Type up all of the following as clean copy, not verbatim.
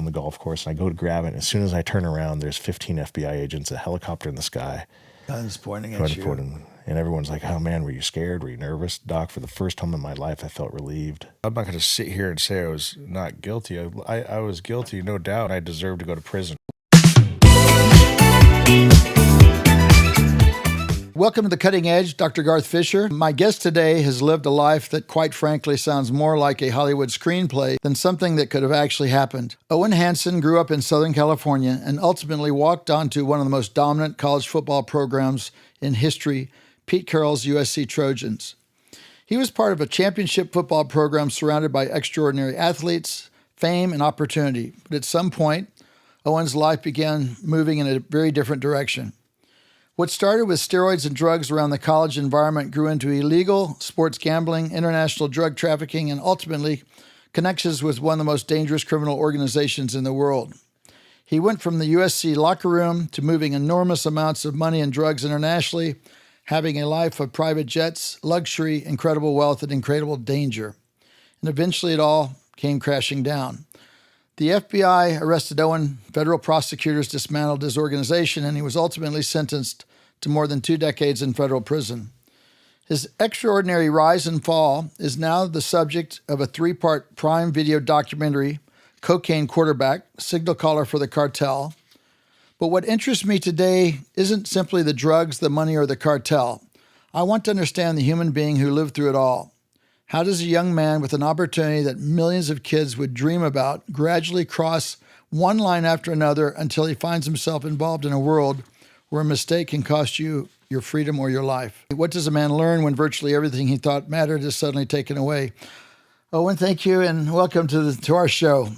on the golf course, and I go to grab it. And as soon as I turn around, there's 15 FBI agents, a helicopter in the sky. Guns pointing at you. And everyone's like, oh, man, were you scared? Were you nervous? Doc, for the first time in my life, I felt relieved. I'm not going to sit here and say I was not guilty. I was guilty, no doubt. I deserved to go to prison. Welcome to The Cutting Edge, Dr. Garth Fisher. My guest today has lived a life that, quite frankly, sounds more like a Hollywood screenplay than something that could have actually happened. Owen Hanson grew up in Southern California and ultimately walked onto one of the most dominant college football programs in history, Pete Carroll's USC Trojans. He was part of a championship football program surrounded by extraordinary athletes, fame, and opportunity. But at some point, Owen's life began moving in a very different direction. What started with steroids and drugs around the college environment grew into illegal sports gambling, international drug trafficking, and ultimately connections with one of the most dangerous criminal organizations in the world. He went from the USC locker room to moving enormous amounts of money and drugs internationally, having a life of private jets, luxury, incredible wealth, and incredible danger. And eventually it all came crashing down. The FBI arrested Owen, federal prosecutors dismantled his organization, and he was ultimately sentenced to more than 2 decades in federal prison. His extraordinary rise and fall is now the subject of a 3-part Prime Video documentary, Cocaine Quarterback, Signal Caller for the Cartel. But what interests me today isn't simply the drugs, the money, or the cartel. I want to understand the human being who lived through it all. How does a young man with an opportunity that millions of kids would dream about gradually cross one line after another until he finds himself involved in a world where a mistake can cost you your freedom or your life? What does a man learn when virtually everything he thought mattered is suddenly taken away? Owen, thank you, and welcome to our show.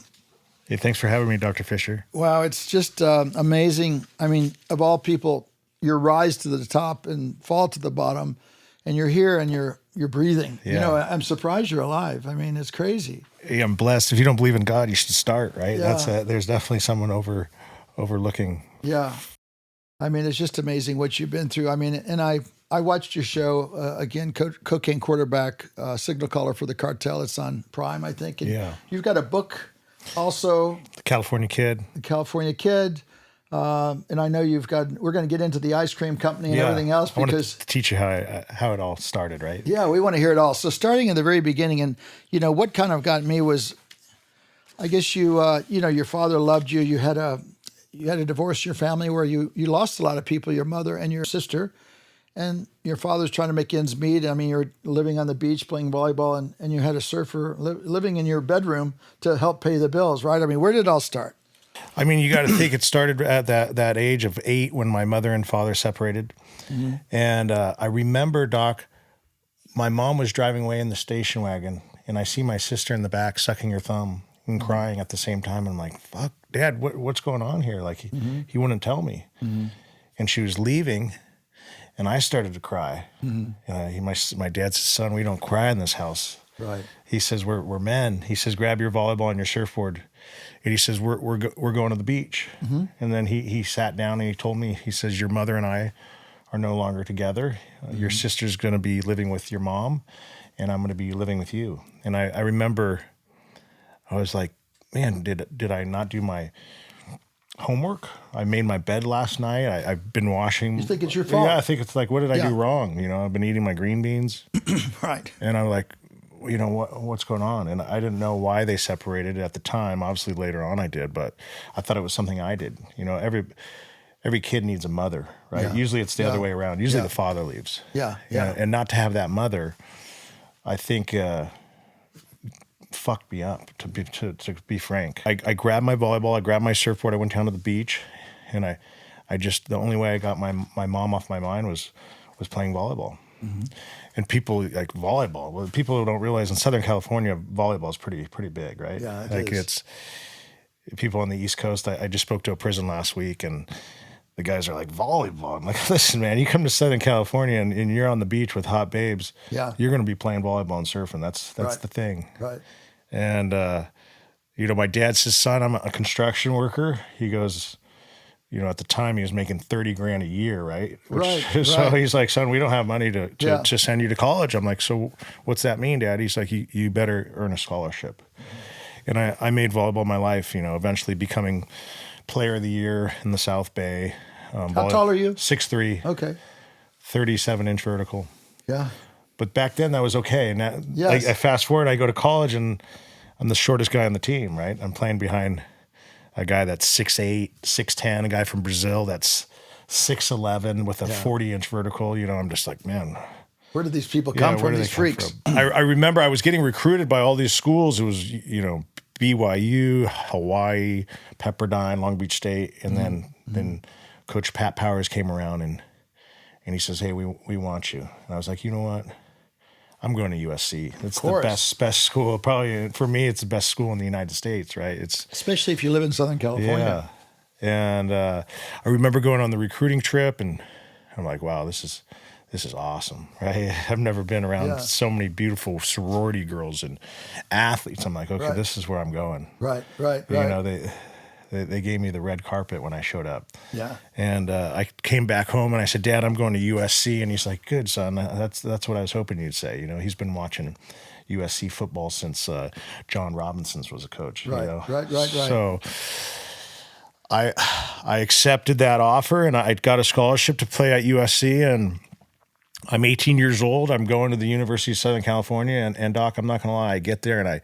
Hey, thanks for having me, Dr. Fisher. Wow, it's just amazing. I mean, of all people, your rise to the top and fall to the bottom, and you're here and you're breathing. Yeah. You know, I'm surprised you're alive. I mean, it's crazy. Yeah, I'm blessed. If you don't believe in God, you should start, right? Yeah. There's definitely someone overlooking. Yeah. I mean, it's just amazing what you've been through. I mean, and I watched your show, again, Cocaine Quarterback, Signal Caller for the Cartel. It's on Prime, I think. And yeah. You've got a book also. The California Kid. The California Kid. And I know we're going to get into the ice cream company and everything else. Because I want to teach you how it all started, right? Yeah, we want to hear it all. So starting in the very beginning, and, you know, what kind of got me was, I guess your father loved you. You had a divorce in your family where you lost a lot of people, your mother and your sister, and your father's trying to make ends meet. I mean, you're living on the beach playing volleyball, and you had a surfer living in your bedroom to help pay the bills, right? I mean, where did it all start? I mean, you got to think it started at that age of 8 when my mother and father separated. Mm-hmm. And I remember, Doc, my mom was driving away in the station wagon, and I see my sister in the back sucking her thumb and mm-hmm. crying at the same time. And I'm like, fuck, Dad, what's going on here? Like, he wouldn't tell me. Mm-hmm. And she was leaving, and I started to cry. Mm-hmm. My dad says, son, we don't cry in this house. Right. He says, we're men. He says, grab your volleyball and your surfboard. And he says, we're going to the beach. Mm-hmm. And then he sat down and he told me, he says, your mother and I are no longer together. Mm-hmm. Your sister's going to be living with your mom, and I'm going to be living with you. And I remember I was like, man, did I not do my homework? I made my bed last night. I've been washing. You think it's your fault? Yeah, I think it's like, what did I do wrong? You know, I've been eating my green beans. Right. And I'm like, you know, what's going on? And I didn't know why they separated at the time. Obviously later on I did, but I thought it was something I did. You know, every kid needs a mother, right? Yeah. Usually it's the other way around. Usually the father leaves. Yeah. Yeah. You know, and not to have that mother, I think, fucked me up, to be frank. I grabbed my volleyball, I grabbed my surfboard, I went down to the beach, and I just, the only way I got my mom off my mind was playing volleyball. Mm-hmm. And people like volleyball. Well, people don't realize in Southern California, volleyball is pretty big, right? Yeah, it's people on the East Coast. I just spoke to a prison last week, and the guys are like, volleyball. I'm like, listen, man, you come to Southern California and you're on the beach with hot babes. Yeah, you're going to be playing volleyball and surfing. That's right. The thing. Right. And you know, my dad says, son, I'm a construction worker. He goes, you know, at the time he was making $30,000 a year, right? So he's like, son, we don't have money to send you to college. I'm like, so what's that mean, Dad? He's like, you better earn a scholarship. Mm-hmm. And I made volleyball my life, eventually becoming player of the year in the South Bay. How tall are you? 6'3". Okay. 37-inch vertical. Yeah. But back then that was okay. And that, Yes. I fast forward, I go to college and I'm the shortest guy on the team, right? I'm playing behind a guy that's 6'8", 6'10", a guy from Brazil that's 6'11" with a 40-inch vertical. I'm just like, man. Where did these people come from, these freaks? I remember I was getting recruited by all these schools. It was, BYU, Hawaii, Pepperdine, Long Beach State. And then Coach Pat Powers came around and he says, hey, we want you. And I was like, you know what? I'm going to USC. It's the best school. Probably for me, it's the best school in the United States, right? Especially if you live in Southern California. Yeah. And I remember going on the recruiting trip and I'm like, wow, this is awesome, right? I've never been around so many beautiful sorority girls and athletes. I'm like, okay, this is where I'm going. Right. They gave me the red carpet when I showed up. Yeah. And I came back home and I said, Dad, I'm going to USC. And he's like, good, son. That's what I was hoping you'd say. He's been watching USC football since John Robinson's was a coach. Right. So I accepted that offer and I got a scholarship to play at USC. And I'm 18 years old. I'm going to the University of Southern California. And Doc, I'm not going to lie, I get there and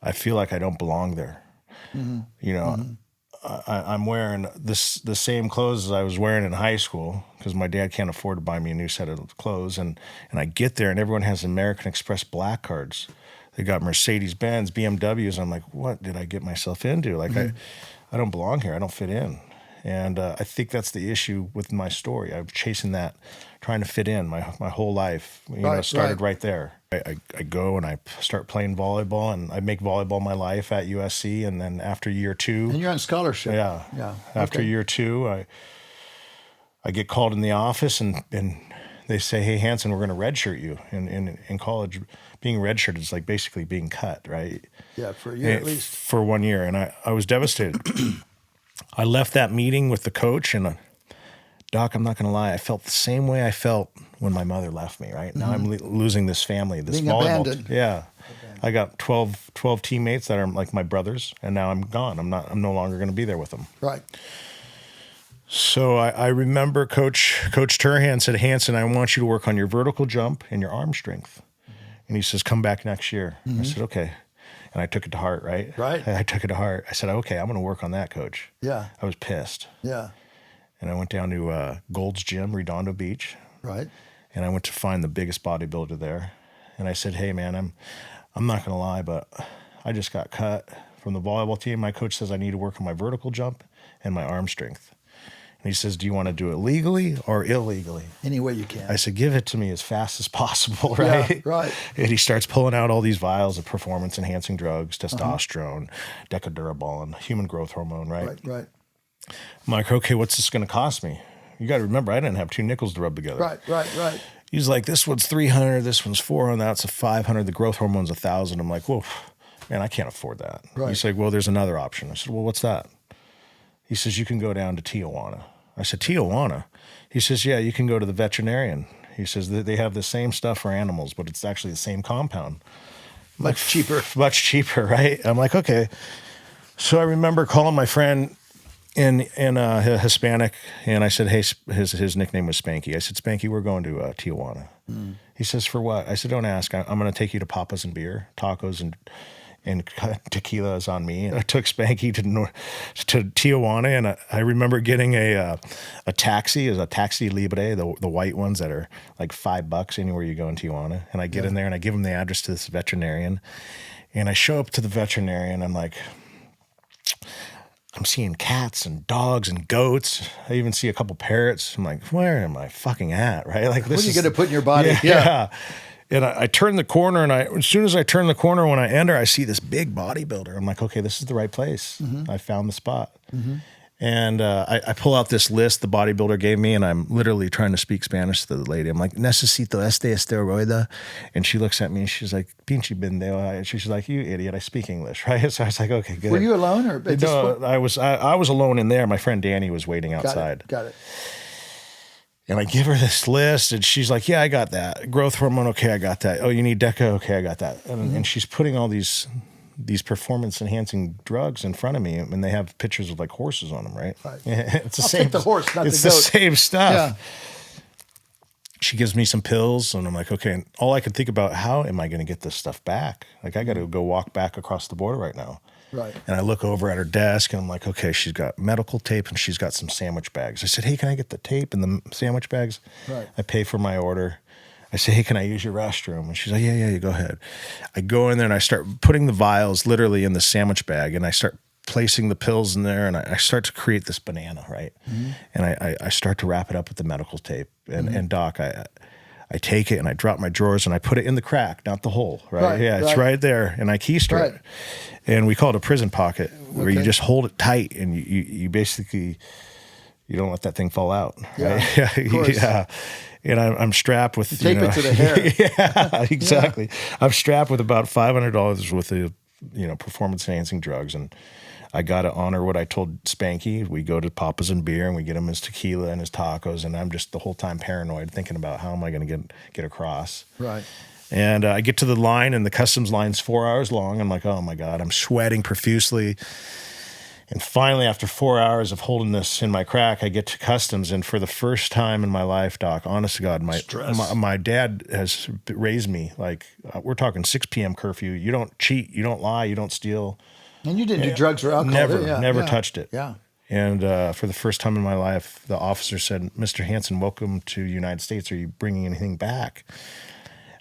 I feel like I don't belong there. I'm wearing the same clothes as I was wearing in high school because my dad can't afford to buy me a new set of clothes. And I get there and everyone has American Express black cards. They got Mercedes-Benz, BMWs. I'm like, what did I get myself into? Like, I don't belong here. I don't fit in. And I think that's the issue with my story. I'm chasing that, trying to fit in my whole life. Started right there. I go and I start playing volleyball, and I make volleyball my life at USC. And then after year 2, and you're on scholarship. Yeah. After year 2, I get called in the office, and they say, "Hey, Hanson, we're going to redshirt you." In college, being redshirted is like basically being cut, right? Yeah, for a year at least. For 1 year, and I was devastated. I left that meeting with the coach, and Doc, I'm not going to lie, I felt the same way I felt when my mother left me, right? Now I'm losing this family, this being volleyball. Abandoned. Yeah. I got 12 teammates that are like my brothers, and now I'm gone. I'm no longer going to be there with them. Right. So I remember Coach Turhan said, Hanson, I want you to work on your vertical jump and your arm strength. And he says, come back next year. I said, okay. And I took it to heart, right? Right. I took it to heart. I said, okay, I'm going to work on that, Coach. Yeah. I was pissed. Yeah. And I went down to Gold's Gym, Redondo Beach. Right. And I went to find the biggest bodybuilder there. And I said, hey, man, I'm not going to lie, but I just got cut from the volleyball team. My coach says I need to work on my vertical jump and my arm strength. And he says, do you want to do it legally or illegally? Any way you can. I said, give it to me as fast as possible, right? Yeah, right. And he starts pulling out all these vials of performance-enhancing drugs, testosterone, Decadurabolin, and human growth hormone, right? Right. I'm like, okay, what's this going to cost me? You got to remember, I didn't have 2 nickels to rub together. Right. He's like, this one's $300, this one's $400, that's a $500, the growth hormone's $1,000. I'm like, whoa, man, I can't afford that. Right. He's like, well, there's another option. I said, well, what's that? He says, you can go down to Tijuana. I said, Tijuana? He says, yeah, you can go to the veterinarian. He says that they have the same stuff for animals, but it's actually the same compound. Much cheaper. Much cheaper, right? I'm like, okay. So I remember calling my friend in Hispanic, and I said, hey, his nickname was Spanky. I said, Spanky, we're going to Tijuana. He says, for what? I said, don't ask. I'm going to take you to Papas and beer, tacos, and tequila is on me. And I took Spanky to Tijuana, and I remember getting a taxi, as a taxi libre, the white ones that are like $5 anywhere you go in Tijuana. And I get in there and I give him the address to this veterinarian, and I show up to the veterinarian. I'm like, I'm seeing cats and dogs and goats. I even see a couple parrots. I'm like, where am I fucking at? Right? Like, this what are you going to put in your body? Yeah. And I turn the corner, and as soon as I turn the corner, when I enter, I see this big bodybuilder. I'm like, okay, this is the right place. I found the spot. And I pull out this list the bodybuilder gave me, and I'm literally trying to speak Spanish to the lady. I'm like, necesito este esteroide. And she looks at me, and she's like, pinche pendejo. She's like, you idiot, I speak English, right? So I was like, okay, good. Were you alone? Or no, I was alone in there. My friend Danny was waiting outside. Got it. And I give her this list, and she's like, yeah, I got that. Growth hormone, okay, I got that. Oh, you need DECA? Okay, I got that. And she's putting all these these performance enhancing drugs in front of me, and they have pictures of like horses on them, right? It's the I'll same. take the horse, not it's the the goat. same stuff. Yeah. She gives me some pills, and I'm like, okay. And all I can think about, how am I going to get this stuff back? Like, I got to go walk back across the border right now. Right. And I look over at her desk, and I'm like, okay, she's got medical tape, and she's got some sandwich bags. I said, hey, can I get the tape and the sandwich bags? Right. I pay for my order. I say, hey, can I use your restroom? And she's like, yeah, you go ahead. I go in there, and I start putting the vials literally in the sandwich bag, and I start placing the pills in there, and I start to create this banana, right? Mm-hmm. And I start to wrap it up with the medical tape. And Doc, I take it and I drop my drawers and I put it in the crack, not the hole, right? Yeah, it's right there, and I keister it. And we call it a prison pocket, where you just hold it tight, and you basically, you don't let that thing fall out, right? Yeah, of course. Yeah. And I'm strapped with, you tape it to the hair. Yeah, exactly. Yeah. I'm strapped with about $500 worth of, performance enhancing drugs, and I got to honor what I told Spanky. We go to Papa's and Beer, and we get him his tequila and his tacos, and I'm just the whole time paranoid, thinking about how am I going to get across. Right. And I get to the line, and the customs line's 4 hours long. I'm like, oh my God, I'm sweating profusely. And finally, after 4 hours of holding this in my crack, I get to customs, and for the first time in my life, Doc, honest to God, my dad has raised me like, we're talking 6 p.m. curfew. You don't cheat, you don't lie, you don't steal. And you didn't do drugs or alcohol? Never touched it. Yeah. And for the first time in my life, the officer said, Mr. Hanson, welcome to the United States. Are you bringing anything back?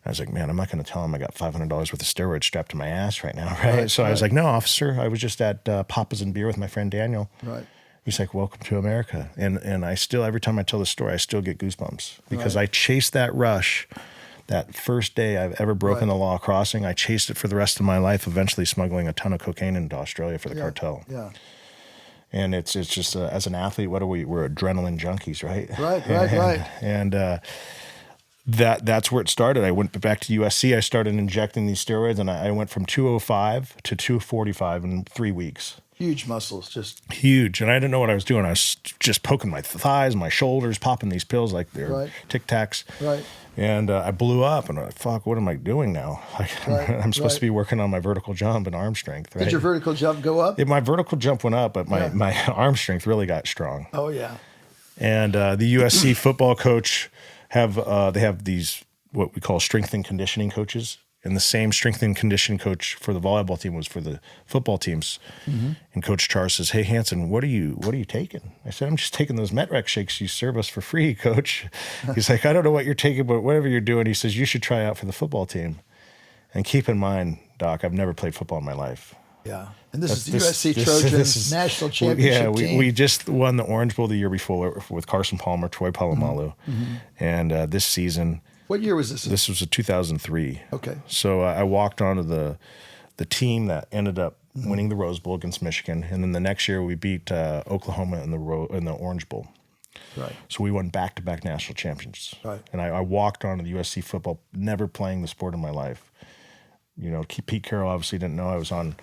I was like, man, I'm not going to tell him I got $500 worth of steroids strapped to my ass right now, right? So I was like, no, officer, I was just at Papa's and Beer with my friend Daniel. Right. He's like, welcome to America. And I still, every time I tell the story, I still get goosebumps because I chased that rush. That first day I've ever broken the law crossing, I chased it for the rest of my life, eventually smuggling a ton of cocaine into Australia for the cartel. Yeah. And it's just, as an athlete, what are we? We're adrenaline junkies, right? Right. And that's where it started. I went back to USC. I started injecting these steroids, and I went from 205 to 245 in 3 weeks. Huge muscles, just huge. And I didn't know what I was doing. I was just poking my thighs, my shoulders, popping these pills like they're Tic Tacs. Right. And I blew up, and I'm like, fuck, what am I doing now? Like, I'm supposed to be working on my vertical jump and arm strength, right? Did your vertical jump go up? My vertical jump went up, but my arm strength really got strong. Oh, yeah. And the USC football coach they have these, what we call strength and conditioning coaches. And the same strength and conditioning coach for the volleyball team was for the football teams. Mm-hmm. And Coach Charles says, hey, Hanson, what are you taking? I said, I'm just taking those Metrec shakes you serve us for free, Coach. He's like, I don't know what you're taking, but whatever you're doing, he says, you should try out for the football team. And keep in mind, Doc, I've never played football in my life. Yeah. And this is the USC Trojans national championship team. We just won the Orange Bowl the year before with Carson Palmer, Troy Polamalu. Mm-hmm. And this season... What year was this? This was a 2003. Okay. So I walked onto the team that ended up winning the Rose Bowl against Michigan, and then the next year we beat Oklahoma in the Orange Bowl. Right. So we won back-to-back national champions. Right. And I walked onto the USC football, never playing the sport in my life. Pete Carroll obviously didn't know I was on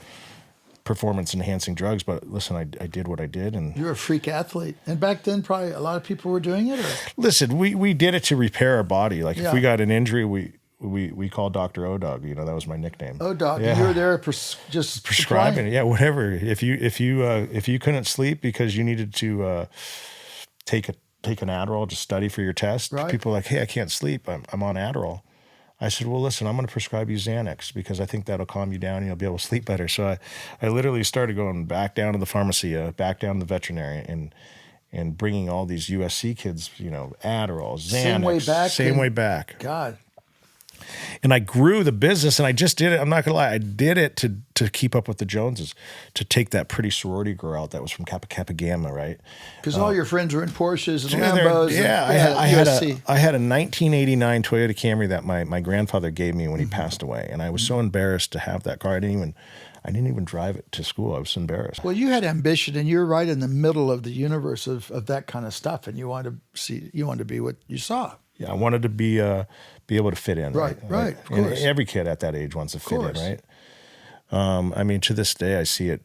performance-enhancing drugs, but listen, I did what I did. And you're a freak athlete. And back then, probably a lot of people were doing it? Or? Listen, we did it to repair our body. Like, if we got an injury, we called Dr. O-Dog. That was my nickname. O-Dog. Yeah. You were there just prescribing. Yeah, whatever. If you couldn't sleep because you needed to take an Adderall to study for your test, people were like, hey, I can't sleep. I'm on Adderall. I said, well, listen, I'm going to prescribe you Xanax because I think that'll calm you down and you'll be able to sleep better. So I literally started going back down to the pharmacy, back down to the veterinary, and bringing all these USC kids, Adderall, Xanax. Same way back. God. And I grew the business, and I just did it. I'm not going to lie. I did it to keep up with the Joneses, to take that pretty sorority girl out that was from Kappa Kappa Gamma, right? Because all your friends were in Porsches and Lambos. I had a 1989 Toyota Camry that my grandfather gave me when he passed away, and I was so embarrassed to have that car. I didn't even drive it to school. I was embarrassed. Well, you had ambition, and you're right in the middle of the universe of that kind of stuff, and you wanted to be what you saw. Yeah, I wanted to be able to fit in. Right. Of course. Every kid at that age wants to fit in, right? To this day, I see it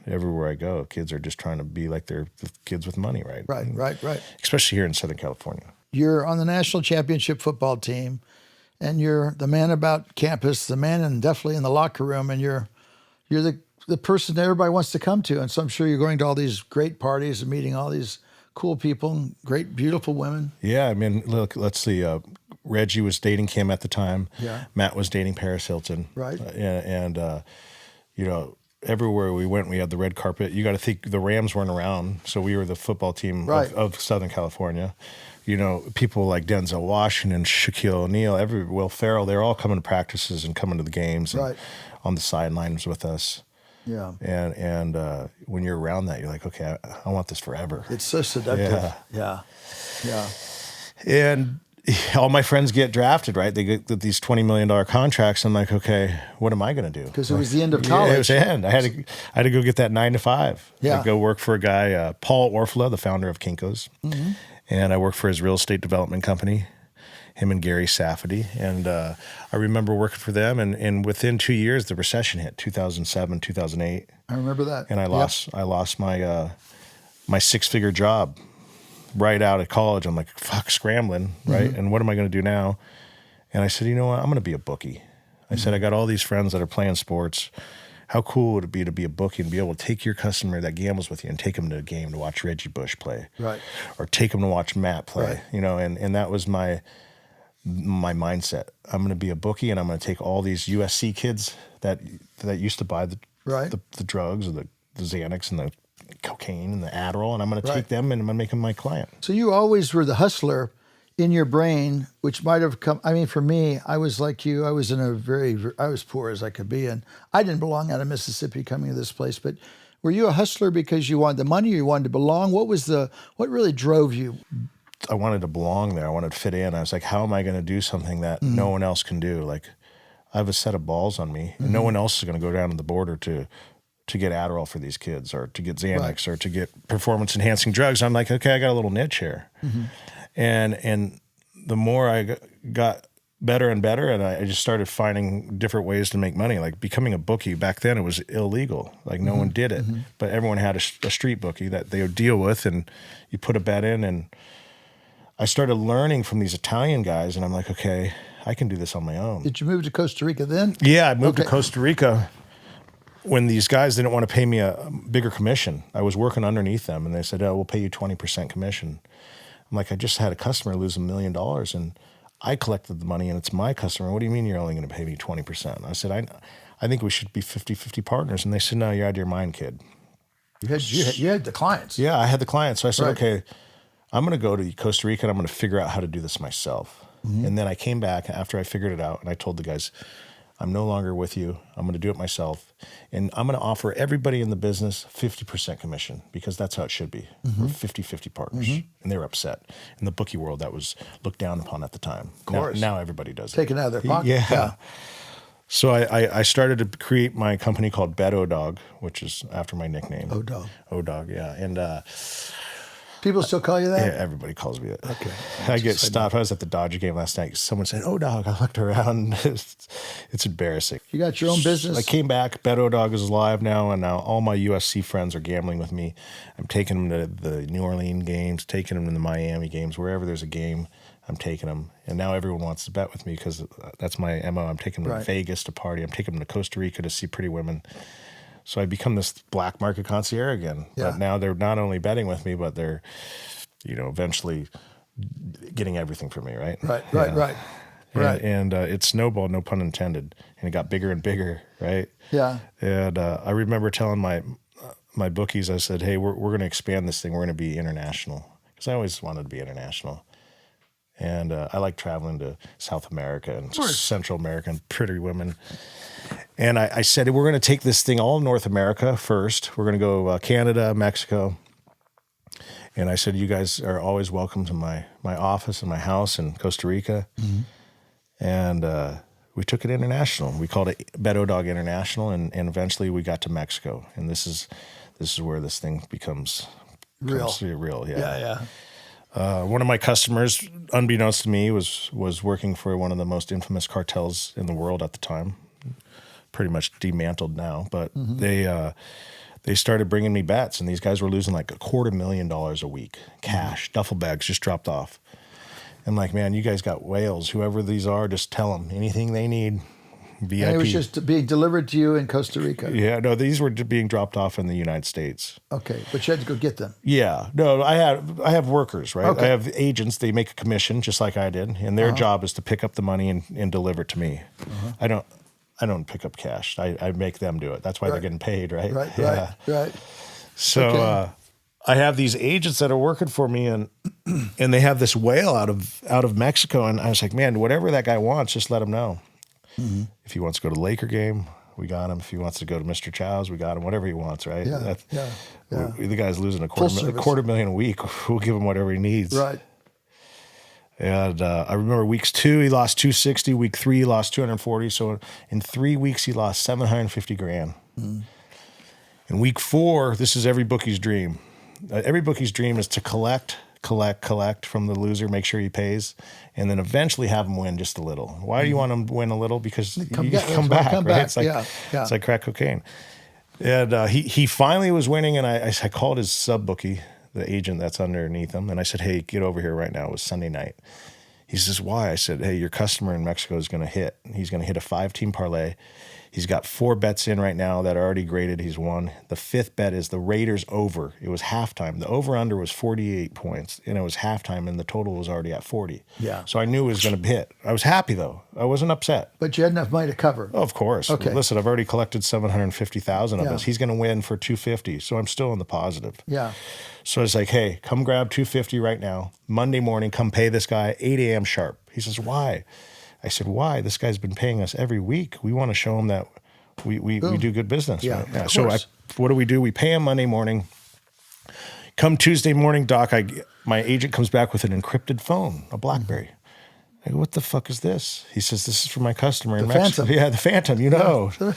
everywhere I go. Kids are just trying to be like their kids with money, right? Right. Especially here in Southern California. You're on the national championship football team, and you're the man about campus, the man and definitely in the locker room, and you're you're the person that everybody wants to come to. And so I'm sure you're going to all these great parties and meeting all these cool people and great, beautiful women. Yeah, I mean, look, let's see. Reggie was dating Kim at the time. Yeah. Matt was dating Paris Hilton. Right. You know, everywhere we went, we had the red carpet. You got to think the Rams weren't around, so we were the football team Right. of Southern California. You know, people like Denzel Washington, Shaquille O'Neal, Will Ferrell, they're all coming to practices and coming to the games and Right. on the sidelines with us. Yeah. And when you're around that, you're like, okay, I want this forever. It's so seductive. Yeah. And all my friends get drafted, right? They get these $20 million contracts. I'm like, okay, what am I going to do? Because it was the end of college. Yeah, it was the end. I had to go get that 9 to 5. Yeah. I'd go work for a guy, Paul Orfla, the founder of Kinko's. Mm-hmm. And I worked for his real estate development company, him and Gary Safety. And I remember working for them. And within 2 years, the recession hit, 2007, 2008. I remember that. And I lost my my 6-figure job right out of college. I'm like, fuck, scrambling, right? Mm-hmm. And what am I going to do now? And I said, you know what? I'm going to be a bookie. I said, I got all these friends that are playing sports. How cool would it be to be a bookie and be able to take your customer that gambles with you and take them to a game to watch Reggie Bush play, right? Or take them to watch Matt play, right. You know. And that was my mindset. I'm going to be a bookie, and I'm going to take all these USC kids that used to buy the drugs or the Xanax and the cocaine and the Adderall, and I'm going to take them and I'm going to make them my client. So you always were the hustler in your brain, which might have come. I mean, for me, I was like you. I was I was poor as I could be, and I didn't belong out of Mississippi coming to this place. But were you a hustler because you wanted the money, or you wanted to belong? What really drove you? I wanted to belong there. I wanted to fit in. I was like, how am I going to do something that no one else can do? Like, I have a set of balls on me, and no one else is going to go down to the border to get Adderall for these kids, or to get Xanax, or to get performance-enhancing drugs. I'm like, okay, I got a little niche here. Mm-hmm. And the more I got better and better, and I just started finding different ways to make money. Like becoming a bookie, back then it was illegal. Like no one did it, but everyone had a street bookie that they would deal with, and you put a bet in. And I started learning from these Italian guys, and I'm like, okay, I can do this on my own. Did you move to Costa Rica then? Yeah, I moved to Costa Rica when these guys didn't want to pay me a bigger commission. I was working underneath them, and they said, oh, we'll pay you 20% commission. I'm like, I just had a customer lose $1 million, and I collected the money, and it's my customer. What do you mean you're only going to pay me 20%? I said, I think we should be 50-50 partners. And they said, no, you're out of your mind, kid. You had the clients. Yeah, I had the clients. So I said, okay, I'm going to go to Costa Rica, and I'm going to figure out how to do this myself. Mm-hmm. And then I came back after I figured it out, and I told the guys, I'm no longer with you. I'm going to do it myself. And I'm going to offer everybody in the business 50% commission, because that's how it should be. We're 50-50 partners. Mm-hmm. And they were upset. In the bookie world, that was looked down upon at the time. Of course. Now everybody does Taken out of their pocket. Yeah. So I started to create my company called Dog, which is after my nickname. O-Dog, yeah. And people still call you that? Yeah, everybody calls me that. Okay. I get stopped. I was at the Dodger game last night. Someone said, "O-Dog." I looked around. It's embarrassing. You got your own business? I came back. O-Dog is alive now, and now all my USC friends are gambling with me. I'm taking them to the New Orleans games, taking them to the Miami games, wherever there's a game. I'm taking them. And now everyone wants to bet with me because that's my MO. I'm taking them to Vegas to party. I'm taking them to Costa Rica to see pretty women. So I become this black market concierge again. Yeah. But now they're not only betting with me, but they're, eventually getting everything from me, right? Right. And it snowballed, no pun intended. And it got bigger and bigger, right? Yeah. And I remember telling my bookies, I said, hey, we're going to expand this thing. We're going to be international. Because I always wanted to be international. And I like traveling to South America and Central America and pretty women. And I said, we're going to take this thing all North America first. We're going to go Canada, Mexico. And I said, you guys are always welcome to my office and my house in Costa Rica. Mm-hmm. And we took it international. We called it Dog International. And eventually we got to Mexico. And this is where this thing becomes real. Yeah. One of my customers, unbeknownst to me, was working for one of the most infamous cartels in the world at the time. Pretty much demantled now, but they started bringing me bets, and these guys were losing like $250,000 a week, cash, duffel bags just dropped off. I'm like, man, you guys got whales. Whoever these are, just tell them anything they need. VIP. And it was just being delivered to you in Costa Rica. Yeah, no, these were being dropped off in the United States. Okay, but you had to go get them. Yeah, no, I have workers, right? Okay. I have agents. They make a commission just like I did, and their job is to pick up the money and deliver it to me. I don't pick up cash. I make them do it. That's why they're getting paid, right? Right. So Okay. I have these agents that are working for me, and they have this whale out of Mexico, and I was like, man, whatever that guy wants, just let him know. If he wants to go to the Laker game, we got him. If he wants to go to Mr. Chow's, we got him. Whatever he wants, right? Yeah. The guy's losing a quarter million a week. We'll give him whatever he needs. Right. And I remember weeks 2, he lost 260. Week 3, he lost 240. So in 3 weeks, he lost 750 grand. In week 4, this is every bookie's dream. Every bookie's dream is to collect from the loser, make sure he pays, and then eventually have him win just a little. Why do you want him to win a little? Because you come back, right? It's like it's like crack cocaine. And he finally was winning, and I called his sub bookie, the agent that's underneath him, and I said, hey, get over here right now. It was Sunday night. He says, why? I said, hey, your customer in Mexico is going to hit. He's going to hit a 5-team parlay. He's got 4 bets in right now that are already graded. He's won. The 5th bet is the Raiders over. It was halftime. The over-under was 48 points, and it was halftime, and the total was already at 40. Yeah. So I knew it was going to hit. I was happy, though. I wasn't upset. But you had enough money to cover. Oh, of course. Okay. Listen, I've already collected $750,000 of Yeah. this. He's going to win for $250, so I'm still in the positive. Yeah. So I was like, hey, come grab $250 right now. Monday morning, come pay this guy 8 a.m. sharp. He says, why? I said, why? This guy's been paying us every week. We want to show him that we do good business. Yeah, right? of So course. what do? We pay him Monday morning. Come Tuesday morning, Doc, my agent comes back with an encrypted phone, a BlackBerry. I go, what the fuck is this? He says, this is for my customer in Mexico. Phantom. Yeah, the Phantom, you know. Yeah.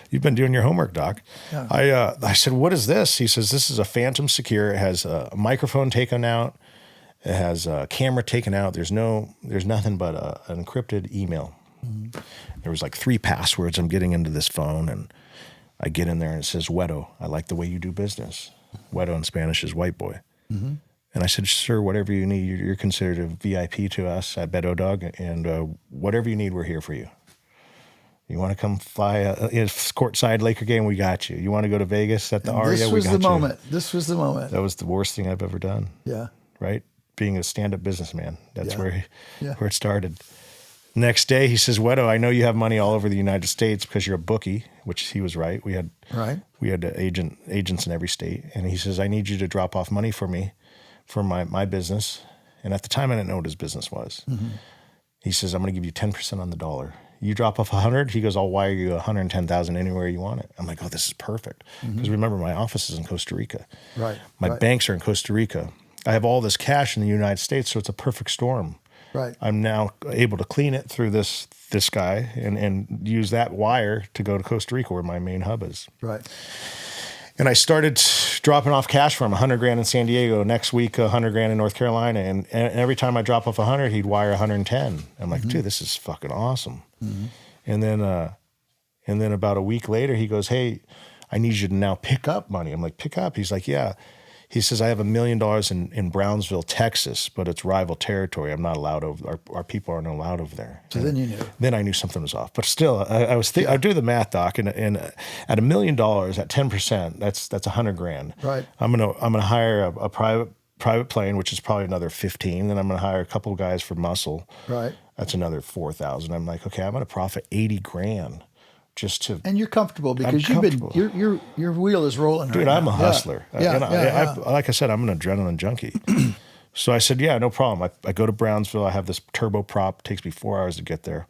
You've been doing your homework, Doc. Yeah. I said, what is this? He says, this is a Phantom Secure. It has a microphone taken out. It has a camera taken out. There's nothing but an encrypted email. There was like 3 passwords. I'm getting into this phone, and I get in there, and it says, Wedo, I like the way you do business. Wedo in Spanish is white boy. And I said, sir, whatever you need, you're considered a VIP to us at Bedo Dog, and whatever you need, we're here for you. You want to come fly a courtside Laker game? We got you. You want to go to Vegas at the Aria? We got you. This was the moment. That was the worst thing I've ever done. Yeah. Right? Being a stand-up businessman. That's Yeah. where it started. Next day, he says, Wedo, I know you have money all over the United States because you're a bookie, which he was right. We had agents in every state. And he says, I need you to drop off money for me for my business. And at the time, I didn't know what his business was. He says, I'm going to give you 10% on the dollar. You drop off 100, he goes, I'll wire you 110,000 anywhere you want it. I'm like, oh, this is perfect. Because remember, my office is in Costa Rica. Right. My banks are in Costa Rica. I have all this cash in the United States, so it's a perfect storm. Right. I'm now able to clean it through this guy and use that wire to go to Costa Rica, where my main hub is. Right. And I started dropping off cash for him, 100 grand in San Diego, next week 100 grand in North Carolina, and every time I drop off 100, he'd wire 110. I'm like, dude, this is fucking awesome. And then about a week later, he goes, hey, I need you to now pick up money. I'm like, pick up? He's like, yeah. He says, I have $1 million in Brownsville, Texas, but it's rival territory. I'm not allowed over. Our people aren't allowed over there. So then you knew. Then I knew something was off. But still, I do the math, Doc, and at $1 million, at 10%, that's 100 grand. Right. I'm gonna hire a private plane, which is probably another 15. Then I'm gonna hire a couple of guys for muscle. Right. That's another 4,000. I'm like, okay, I'm gonna profit 80 grand. Just to, and you're comfortable because your wheel is rolling. Dude, right I'm now. a hustler. Like I said, I'm an adrenaline junkie. So I said, yeah, no problem. I go to Brownsville. I have this turboprop. It takes me 4 hours to get there.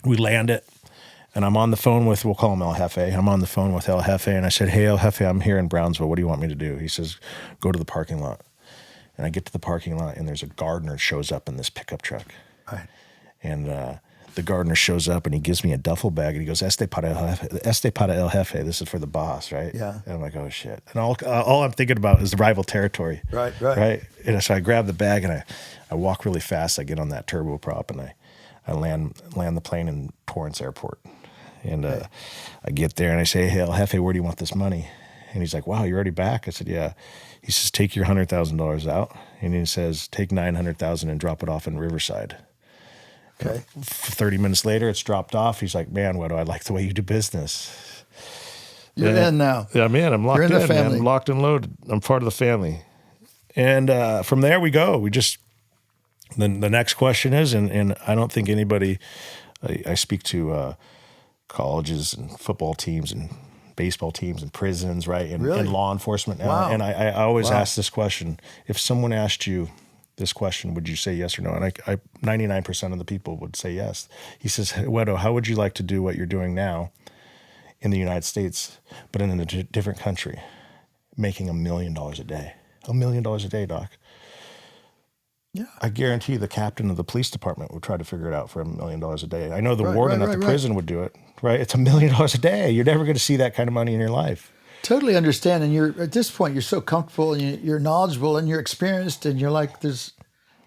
We land it, and I'm on the phone with, we'll call him El Jefe. I'm on the phone with El Jefe, and I said, hey, El Jefe, I'm here in Brownsville. What do you want me to do? He says, go to the parking lot. And I get to the parking lot, and there's a gardener shows up in this pickup truck. Right. And the gardener shows up, and he gives me a duffel bag, and he goes, Este para el jefe. This is for the boss, right? Yeah. And I'm like, oh, shit. And all I'm thinking about is the rival territory. Right. And so I grab the bag, and I walk really fast. I get on that turboprop, and I land the plane in Torrance Airport. And I get there, and I say, hey, El Jefe, where do you want this money? And he's like, wow, you're already back? I said, yeah. He says, take your $100,000 out. And he says, take $900,000 and drop it off in Riverside. Okay. 30 minutes later, it's dropped off. He's like, man, what do I like the way you do business. You're in now. Yeah, man, I'm locked You're in the man. family. I'm locked and loaded. I'm part of the family. And from there we go. We just, the next question is, and I don't think anybody, I speak to colleges and football teams and baseball teams and prisons, right? And, Really? and law enforcement. Wow. And I always Wow. ask this question. If someone asked you this question, would you say yes or no? And I 99% of the people would say yes. He says, Wedo, how would you like to do what you're doing now in the United States, but in a different country, making $1 million a day? $1 million a day, Doc. Yeah. I guarantee the captain of the police department would try to figure it out for $1 million a day. I know the Right, warden right, at the right, prison would do it, right? It's $1 million a day. You're never going to see that kind of money in your life. Totally understand. And you're at this point, you're so comfortable and you're knowledgeable and you're experienced and you're like,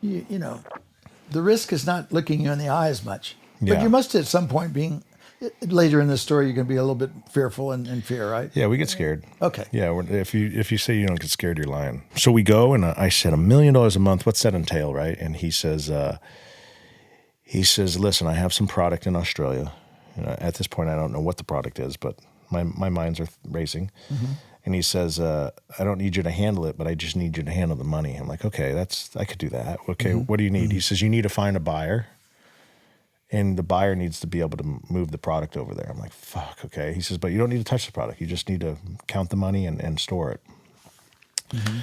you know, the risk is not looking you in the eye as much. But Yeah. you must at some point later in the story, you're going to be a little bit fearful and fear, right? Yeah, we get scared. Okay. Yeah, if you say you don't get scared, you're lying. So we go, and I said, $1 million a month, what's that entail, right? And he says, listen, I have some product in Australia. You know, at this point, I don't know what the product is, but my minds are racing. Mm-hmm. And he says, I don't need you to handle it, but I just need you to handle the money. I'm like, okay, I could do that. Okay, Mm-hmm. what do you need? He says, you need to find a buyer. And the buyer needs to be able to move the product over there. I'm like, fuck, okay. He says, but you don't need to touch the product. You just need to count the money and store it. Mm-hmm.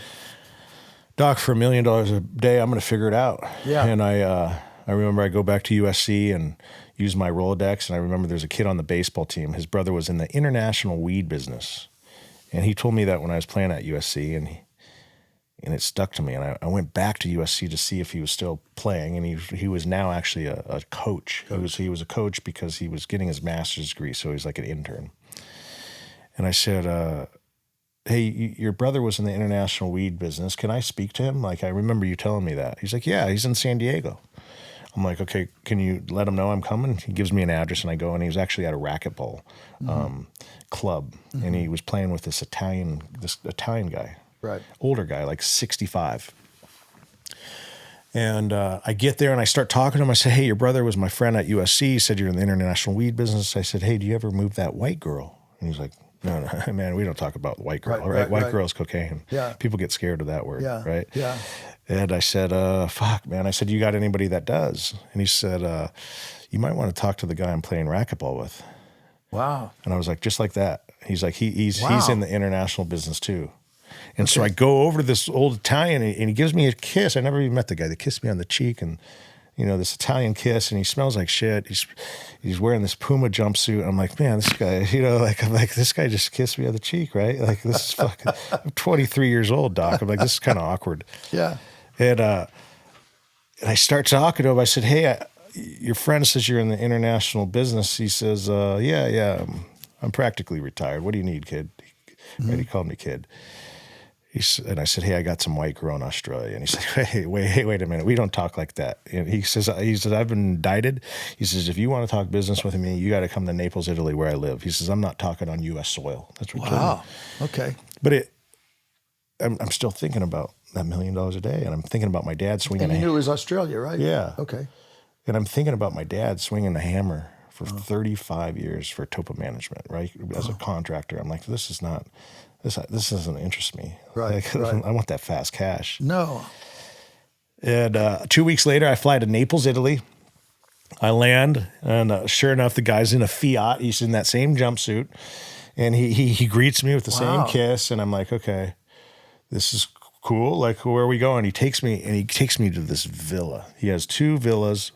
Doc, for $1 million a day, I'm going to figure it out. Yeah. And I remember I go back to USC and use my Rolodex, and I remember there's a kid on the baseball team. His brother was in the international weed business. And he told me that when I was playing at USC, and it stuck to me. And I went back to USC to see if he was still playing. And he was now actually a coach. He was a coach because he was getting his master's degree. So he was like an intern. And I said, hey, your brother was in the international weed business. Can I speak to him? Like, I remember you telling me that. He's like, yeah, he's in San Diego. I'm like, okay, can you let him know I'm coming? He gives me an address, and I go, and he was actually at a racquetball club. Mm-hmm. And he was playing with this Italian guy. Right. Older guy, like 65. And I get there and I start talking to him. I say, hey, your brother was my friend at USC. He said you're in the international weed business. I said, hey, do you ever move that white girl? And he's like, no, man, we don't talk about white girl, right? White girl's cocaine. Yeah. People get scared of that word, right? Yeah. And I said, fuck, man. I said, you got anybody that does? And he said, you might want to talk to the guy I'm playing racquetball with. Wow. And I was like, just like that. He's like, he's in the international business too. And so I go over to this old Italian, and he gives me a kiss. I never even met the guy. They kissed me on the cheek, and this Italian kiss, and he smells like shit. He's wearing this Puma jumpsuit. I'm like, man, this guy, this guy just kissed me on the cheek, right? Like, this is fucking. I'm 23 years old, Doc. I'm like, this is kind of awkward. Yeah. And I start talking to him. I said, hey, your friend says you're in the international business. He says, yeah, I'm practically retired. What do you need, kid? Mm-hmm. Right? He called me kid. And I said, hey, I got some white girl in Australia. And he said, hey, wait a minute. We don't talk like that. And he says, I've been indicted. He says, if you want to talk business with me, you got to come to Naples, Italy, where I live. He says, I'm not talking on U.S. soil. That's what he told me. Wow. Okay. But I'm still thinking about that $1 million a day. And I'm thinking about my dad swinging. And you knew it was Australia, right? Yeah. Okay. And I'm thinking about my dad swinging the hammer for 35 years for Topa Management, right? As a contractor. I'm like, this doesn't interest me. Right, right. I want that fast cash. No. And 2 weeks later, I fly to Naples, Italy. I land, and sure enough, the guy's in a Fiat. He's in that same jumpsuit, and he greets me with the same kiss. And I'm like, okay, this is cool. Like, where are we going? He takes me to this villa. He has 2 villas,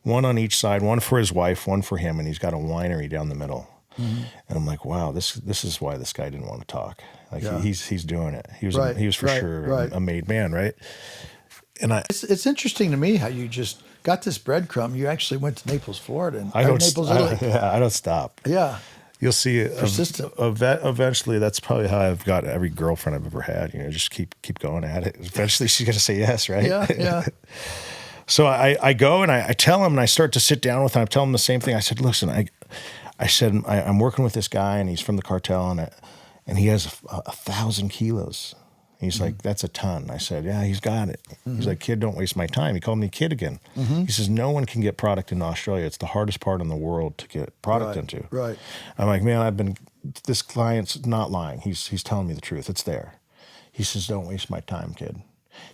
one on each side, one for his wife, one for him, and he's got a winery down the middle. Mm-hmm. And I'm like, wow, this is why this guy didn't want to talk. Like, he's doing it. He was for sure a made man, right? And it's interesting to me how you just got this breadcrumb. You actually went to Naples, Florida, and Naples, Italy. I don't stop. Yeah. You'll see it. Persistent. Eventually, that's probably how I've got every girlfriend I've ever had. Just keep going at it. Eventually, she's gonna say yes, right? Yeah. So I go and I tell him, and I start to sit down with him. I tell him the same thing. I said, listen, I said, I'm working with this guy, and he's from the cartel, and he has 1,000 kilos. He's like, that's a ton. I said, yeah, he's got it. He's like, kid, don't waste my time. He called me kid again. He says, no one can get product in Australia. It's the hardest part in the world to get product into. Right. I'm like, man, this client's not lying. He's telling me the truth. It's there. He says, don't waste my time, kid.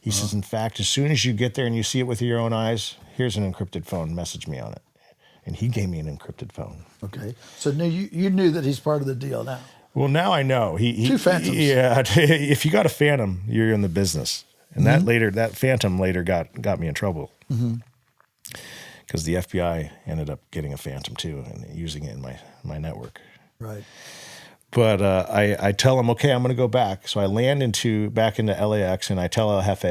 He says, in fact, as soon as you get there and you see it with your own eyes, here's an encrypted phone. Message me on it. And he gave me an encrypted phone. Okay. So you knew that he's part of the deal now. Well, now I know. Two phantoms. Yeah. If you got a phantom, you're in the business. And that phantom later got me in trouble. Because the FBI ended up getting a phantom too and using it in my network. Right. But I tell him, okay, I'm going to go back. So I land back into LAX and I tell El Jefe,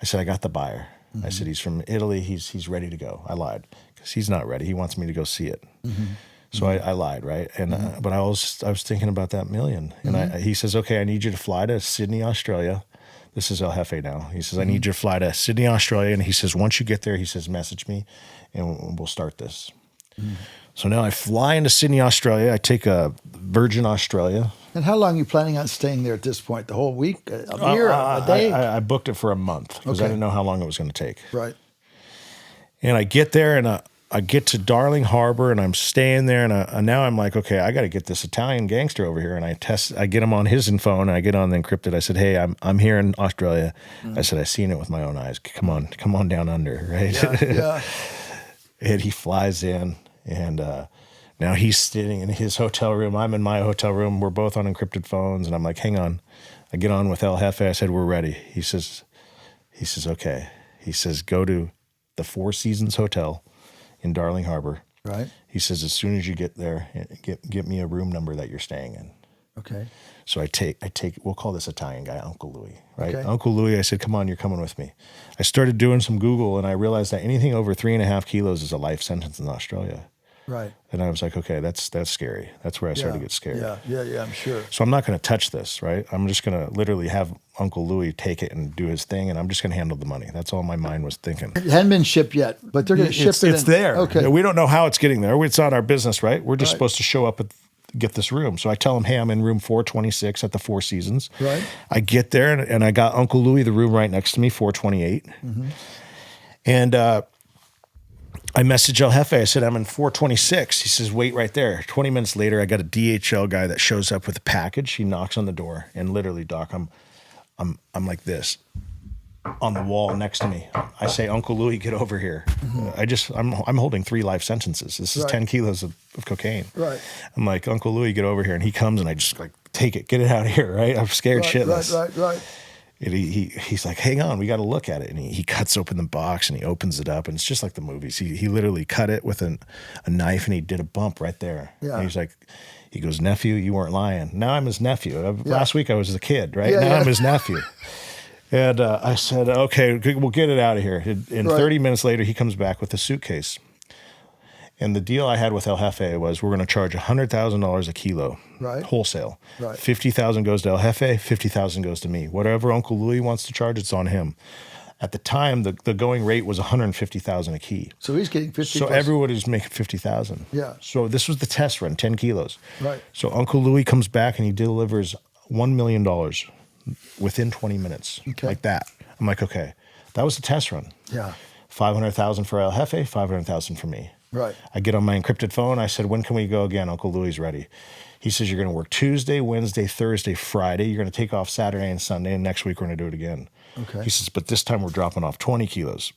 I said, I got the buyer. I said, he's from Italy. He's ready to go. I lied because he's not ready. He wants me to go see it. So I lied, right? And but I was thinking about that million. And he says, okay, I need you to fly to Sydney, Australia. This is El Jefe now. He says, I need you to fly to Sydney, Australia. And he says, once you get there, he says, message me and we'll start this. So now I fly into Sydney, Australia. I take a Virgin Australia. And how long are you planning on staying there at this point? The whole week? A year? A day? I booked it for a month because I didn't know how long it was going to take. Right. And I get there and I get to Darling Harbor and I'm staying there and now I'm like, okay, I got to get this Italian gangster over here. And I get him on his phone and I get on the encrypted. I said, hey, I'm here in Australia. I said, I seen it with my own eyes. Come on down under, right? Yeah. And he flies in and now he's sitting in his hotel room. I'm in my hotel room. We're both on encrypted phones and I'm like, hang on. I get on with El Jefe. I said, we're ready. He says, okay. He says, go to the Four Seasons Hotel in Darling Harbor. Right. He says, as soon as you get there, get me a room number that you're staying in. Okay. So I take, we'll call this Italian guy Uncle Louis, right? Okay. Uncle Louis, I said, come on, you're coming with me. I started doing some Google and I realized that anything over 3.5 kilos is a life sentence in Australia. Right. And I was like, okay, that's scary. That's where I started to get scared. Yeah, I'm sure. So I'm not going to touch this, right? I'm just going to literally have Uncle Louis take it and do his thing, and I'm just going to handle the money. That's all my mind was thinking. It hadn't been shipped yet, but they're going to ship it. It's there. Okay. We don't know how it's getting there. It's not our business, right? We're just supposed to show up and get this room. So I tell him, hey, I'm in room 426 at the Four Seasons. Right. I get there, and I got Uncle Louis, the room right next to me, 428. And I messaged El Jefe. I said, I'm in 426. He says, wait right there. 20 minutes later, I got a DHL guy that shows up with a package. He knocks on the door, and literally, Doc, I'm like this on the wall next to me. I say, Uncle Louis, get over here. I'm holding 3 life sentences. This is 10 kilos of cocaine. Right. I'm like, Uncle Louis, get over here. And he comes, and I just like, take it, get it out of here, right? I'm scared shitless. Right. And he's like, hang on, we got to look at it. And he cuts open the box and he opens it up. And it's just like the movies. He literally cut it with a knife and he did a bump right there. Yeah. And he's like, he goes, nephew, you weren't lying. Now I'm his nephew. Last week I was a kid, right? Now I'm his nephew. And I said, okay, we'll get it out of here. And 30 minutes later, he comes back with a suitcase. And the deal I had with El Jefe was we're going to charge $100,000 a kilo, wholesale. Right. 50,000 goes to El Jefe, 50,000 goes to me. Whatever Uncle Louis wants to charge, it's on him. At the time, the going rate was $150,000 a key. So he's getting 50. So everybody's making 50,000. Yeah. So this was the test run, 10 kilos. Right. So Uncle Louis comes back and he delivers $1 million within 20 minutes, like that. I'm like, okay, that was the test run. Yeah. 500,000 for El Jefe, 500,000 for me. Right. I get on my encrypted phone. I said, when can we go again? Uncle Louis is ready. He says, you're going to work Tuesday, Wednesday, Thursday, Friday. You're going to take off Saturday and Sunday, and next week we're going to do it again. Okay. He says, but this time we're dropping off 20 kilos.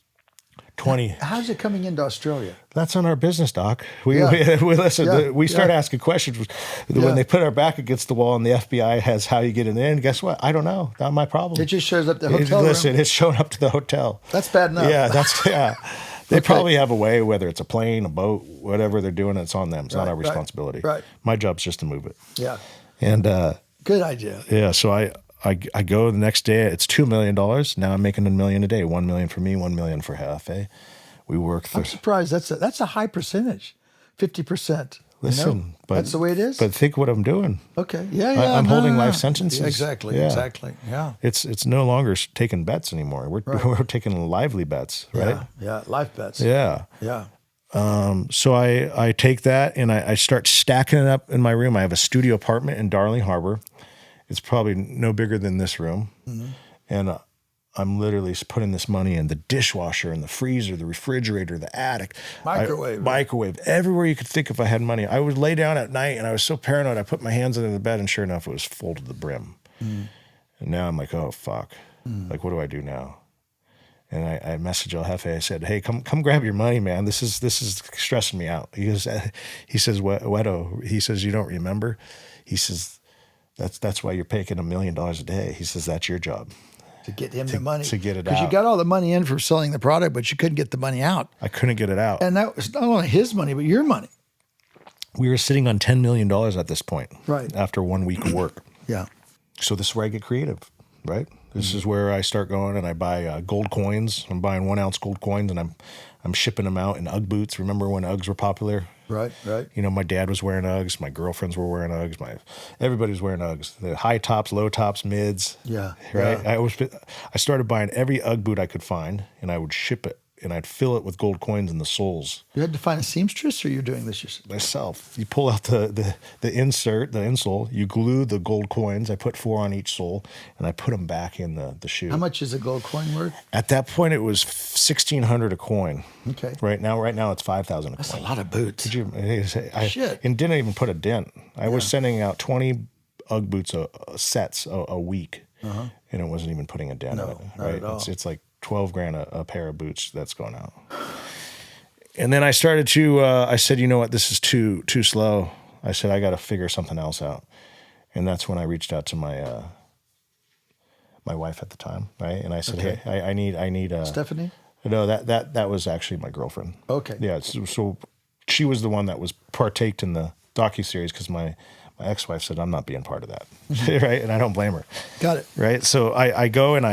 20. How's it coming into Australia? That's on our business, Doc. We listen. We start asking questions. When they put our back against the wall and the FBI has how you get in there, and guess what? I don't know. Not my problem. It just shows up the hotel room. Listen, it's showing up to the hotel. That's bad enough. Yeah, They probably have a way, whether it's a plane, a boat, whatever they're doing, it's on them. It's not our responsibility. Right. My job's just to move it. Yeah. And good idea. Yeah. So I go the next day. It's $2 million. Now I'm making $1 million a day. $1 million for me, $1 million for Jefe. We work. I'm surprised. That's a high percentage, 50%. Listen, but that's the way it is. But think what I'm doing. Okay. Yeah. I'm holding life sentences. Yeah, exactly. Yeah. It's no longer taking bets anymore. We're taking lively bets, right? Yeah. Life bets. Yeah. Yeah. So I take that and I start stacking it up in my room. I have a studio apartment in Darling Harbor, It's probably no bigger than this room. And I'm literally putting this money in the dishwasher and the freezer, the refrigerator, the attic. Microwave, everywhere you could think if I had money. I would lay down at night and I was so paranoid. I put my hands under the bed and sure enough, it was full to the brim. And now I'm like, oh, fuck. Like, what do I do now? And I messaged El Jefe. I said, hey, come grab your money, man. This is stressing me out. He says, Wedo, he says, you don't remember? He says, that's why you're paying $1 million a day. He says, that's your job. To get him the money. To get it out. Because you got all the money in for selling the product, but you couldn't get the money out. I couldn't get it out. And that was not only his money, but your money. We were sitting on $10 million at this point. Right. After 1 week of work. Yeah. So this is where I get creative, right? This is where I start going and I buy gold coins. I'm buying 1 ounce gold coins and I'm shipping them out in Ugg boots. Remember when Uggs were popular? Right. You know, my dad was wearing Uggs. My girlfriends were wearing Uggs. Everybody was wearing Uggs. The high tops, low tops, mids. Yeah. Right. Yeah. I started buying every Ugg boot I could find and I would ship it. And I'd fill it with gold coins in the soles. You had to find a seamstress, or you're doing this yourself? Myself. You pull out the insert, the insole. You glue the gold coins. I put 4 on each sole, and I put them back in the shoe. How much is a gold coin worth? At that point, it was $1,600 a coin. Okay. Right now, it's $5,000 a coin. That's a lot of boots. Shit. And didn't even put a dent. I was sending out 20 Ugg boots sets a week, and it wasn't even putting a dent in it. Not at all. It's like $12,000 a pair of boots that's going out. And then I started to, I said, you know what, this is too slow. I said, I got to figure something else out. And that's when I reached out to my wife at the time, right? And I said, hey, I need Stephanie? No, that was actually my girlfriend. Okay. Yeah, so she was the one that was partaked in the docuseries because my ex-wife said, I'm not being part of that, right? And I don't blame her. Got it. Right? So I go and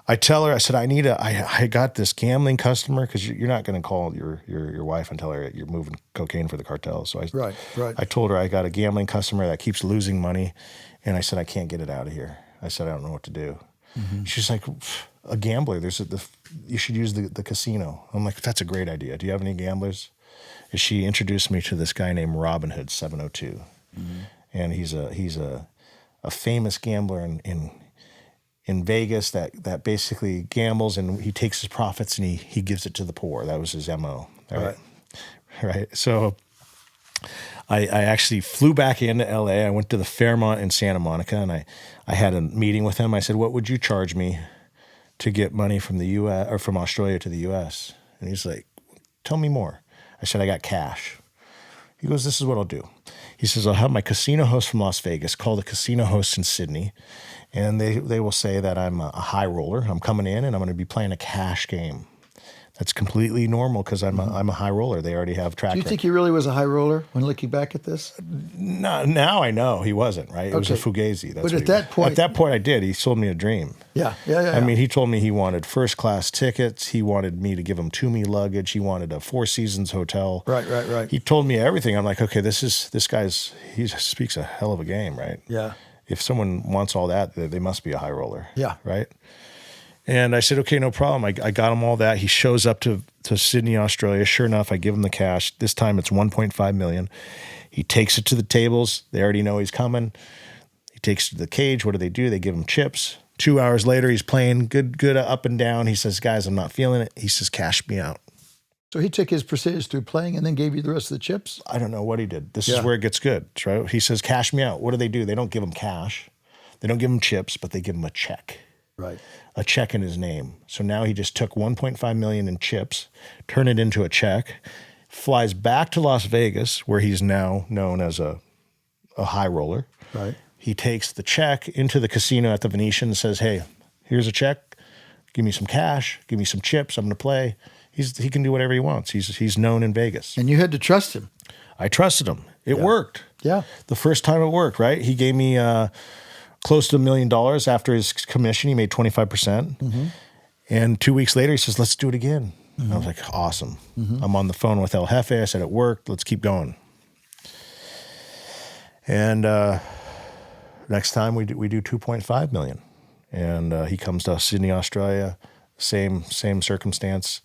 I tell her, I said, I got this gambling customer because you're not going to call your wife and tell her you're moving cocaine for the cartel. So I told her I got a gambling customer that keeps losing money. And I said, I can't get it out of here. I said, I don't know what to do. She's like, a gambler, you should use the casino. I'm like, that's a great idea. Do you have any gamblers? And she introduced me to this guy named Robin Hood 702. And he's a famous gambler in Vegas that basically gambles and he takes his profits and he gives it to the poor. That was his MO. Right. So I actually flew back into LA. I went to the Fairmont in Santa Monica and I had a meeting with him. I said, what would you charge me to get money from the US or from Australia to the US? And he's like, tell me more. I said, I got cash. He goes, this is what I'll do. He says, I'll have my casino host from Las Vegas call the casino host in Sydney. And they will say that I'm a high roller. I'm coming in and I'm going to be playing a cash game. That's completely normal because I'm a high roller. They already have track. Do you think he really was a high roller when looking back at this? No, now I know he wasn't, right? It was a fugazi. But at that point, I did. He sold me a dream. Yeah. I mean, he told me he wanted first class tickets. He wanted me to give him Toomey luggage. He wanted a Four Seasons hotel. Right. He told me everything. I'm like, okay, he speaks a hell of a game, right? Yeah. If someone wants all that, they must be a high roller. Yeah. Right? And I said, okay, no problem. I got him all that. He shows up to Sydney, Australia. Sure enough, I give him the cash. This time it's $1.5 million. He takes it to the tables. They already know he's coming. He takes it to the cage. What do? They give him chips. 2 hours later, he's playing good up and down. He says, guys, I'm not feeling it. He says, cash me out. So he took his percentage through playing and then gave you the rest of the chips? I don't know what he did. This is where it gets good. Right? He says, cash me out. What do? They don't give him cash. They don't give him chips, but they give him a check. Right. A check in his name. So now he just took $1.5 million in chips, turned it into a check, flies back to Las Vegas, where he's now known as a high roller. Right. He takes the check into the casino at the Venetian and says, hey, here's a check. Give me some cash. Give me some chips. I'm going to play. He can do whatever he wants. He's known in Vegas. And you had to trust him. I trusted him. It worked. Yeah. The first time it worked, right? He gave me close to $1 million after his commission. He made 25%. And 2 weeks later, he says, let's do it again. And I was like, awesome. I'm on the phone with El Jefe. I said, it worked. Let's keep going. And next time we do $2.5 million. And he comes to Sydney, Australia, same circumstance.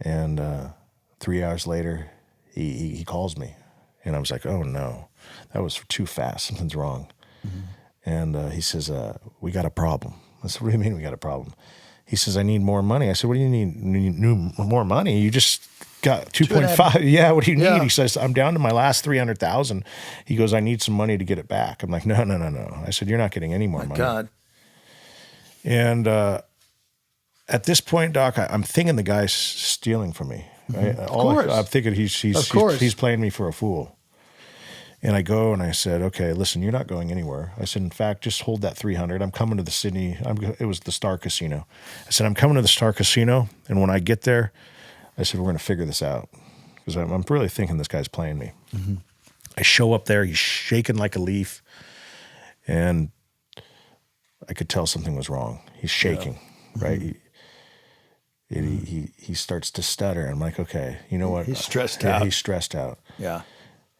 And 3 hours later, he calls me. And I was like, oh, no, that was too fast. Something's wrong. And he says, we got a problem. I said, what do you mean we got a problem? He says, I need more money. I said, what do you need more money? You just got 2.5. Yeah, what do you need? Yeah. He says, I'm down to my last 300,000. He goes, I need some money to get it back. I'm like, no. I said, you're not getting any more money. God. And at this point, Doc, I'm thinking the guy's stealing from me. Right? I'm thinking he's playing me for a fool. And I go and I said, okay, listen, you're not going anywhere. I said, in fact, just hold that 300. I'm coming to the Sydney. It was the Star Casino. I said, I'm coming to the Star Casino. And when I get there, I said, we're going to figure this out. Because I'm really thinking this guy's playing me. I show up there. He's shaking like a leaf. And I could tell something was wrong. He's shaking, right? He starts to stutter. I'm like, okay, you know what? He's stressed out. He's stressed out. Yeah.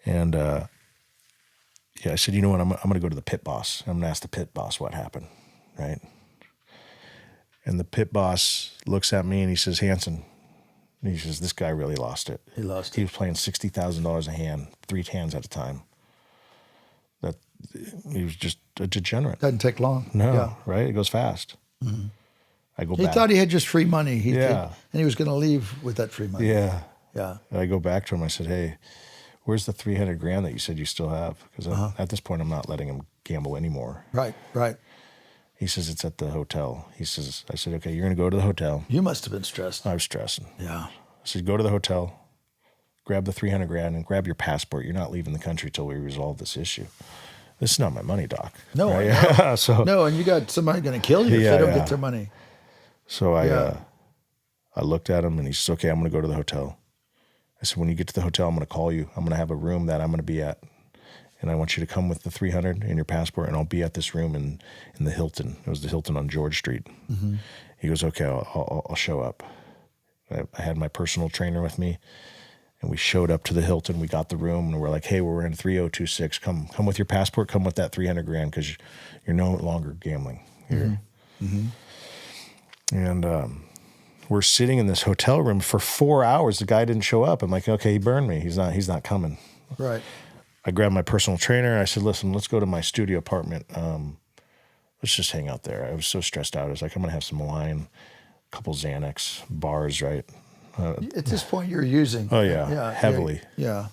And I said, you know what? I'm going to go to the pit boss. I'm going to ask the pit boss what happened, right? And the pit boss looks at me and he says, Hanson, and he says, this guy really lost it. He lost He was playing $60,000 a hand, 3 hands at a time. That he was just a degenerate. Doesn't take long. No, Yeah. right? It goes fast. I go He back. thought he had just free money. Yeah. And he was going to leave with that free money. Yeah. Yeah. And I go back to him. I said, hey, where's the 300 grand that you said you still have? Because at this point, I'm not letting him gamble anymore. Right. He says, it's at the hotel. I said, okay, you're going to go to the hotel. You must have been stressed. I was stressing. Yeah. I said, go to the hotel, grab the 300 grand and grab your passport. You're not leaving the country till we resolve this issue. This is not my money, Doc. No, right? I know. So, No, and you got somebody going to kill you if they don't get their money. So Yeah. I looked at him and he says, okay, I'm going to go to the hotel. I said, when you get to the hotel, I'm going to call you. I'm going to have a room that I'm going to be at. And I want you to come with the 300 and your passport, and I'll be at this room in the Hilton. It was the Hilton on George Street. He goes, okay, I'll show up. I had my personal trainer with me, and we showed up to the Hilton. We got the room, and we're like, hey, we're in 3026. Come with your passport. Come with that 300 grand because you're no longer gambling here. And we're sitting in this hotel room for 4 hours. The guy didn't show up. I'm like, okay, he burned me. He's not coming. Right. I grabbed my personal trainer. I said, listen, let's go to my studio apartment. Let's just hang out there. I was so stressed out. I was like, I'm going to have some wine, a couple Xanax, bars, right? At this point, you're using. Oh, yeah, heavily. Yeah.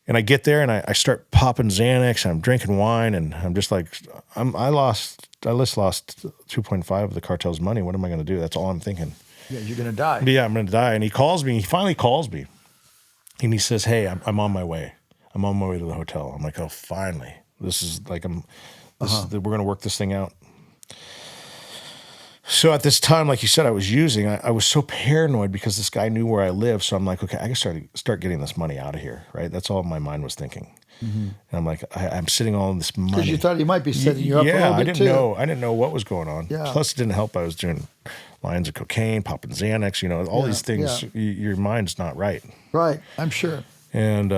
And I get there and I start popping Xanax and I'm drinking wine and I'm just like, I just lost 2.5 of the cartel's money. What am I going to do? That's all I'm thinking. Yeah, you're going to die. Yeah, I'm going to die. And he finally calls me and he says, hey, I'm on my way. I'm on my way to the hotel. I'm like, oh, finally. This is like, we're going to work this thing out. So at this time, like you said, I was using, I was so paranoid because this guy knew where I lived. So I'm like, okay, I can start getting this money out of here, right? That's all my mind was thinking. And I'm like, I'm sitting on this money. Because you thought he might be setting you up a little bit too. I didn't know what was going on. Yeah. Plus it didn't help. I was doing lines of cocaine, popping Xanax, all these things. Your mind's not right. Right, I'm sure. And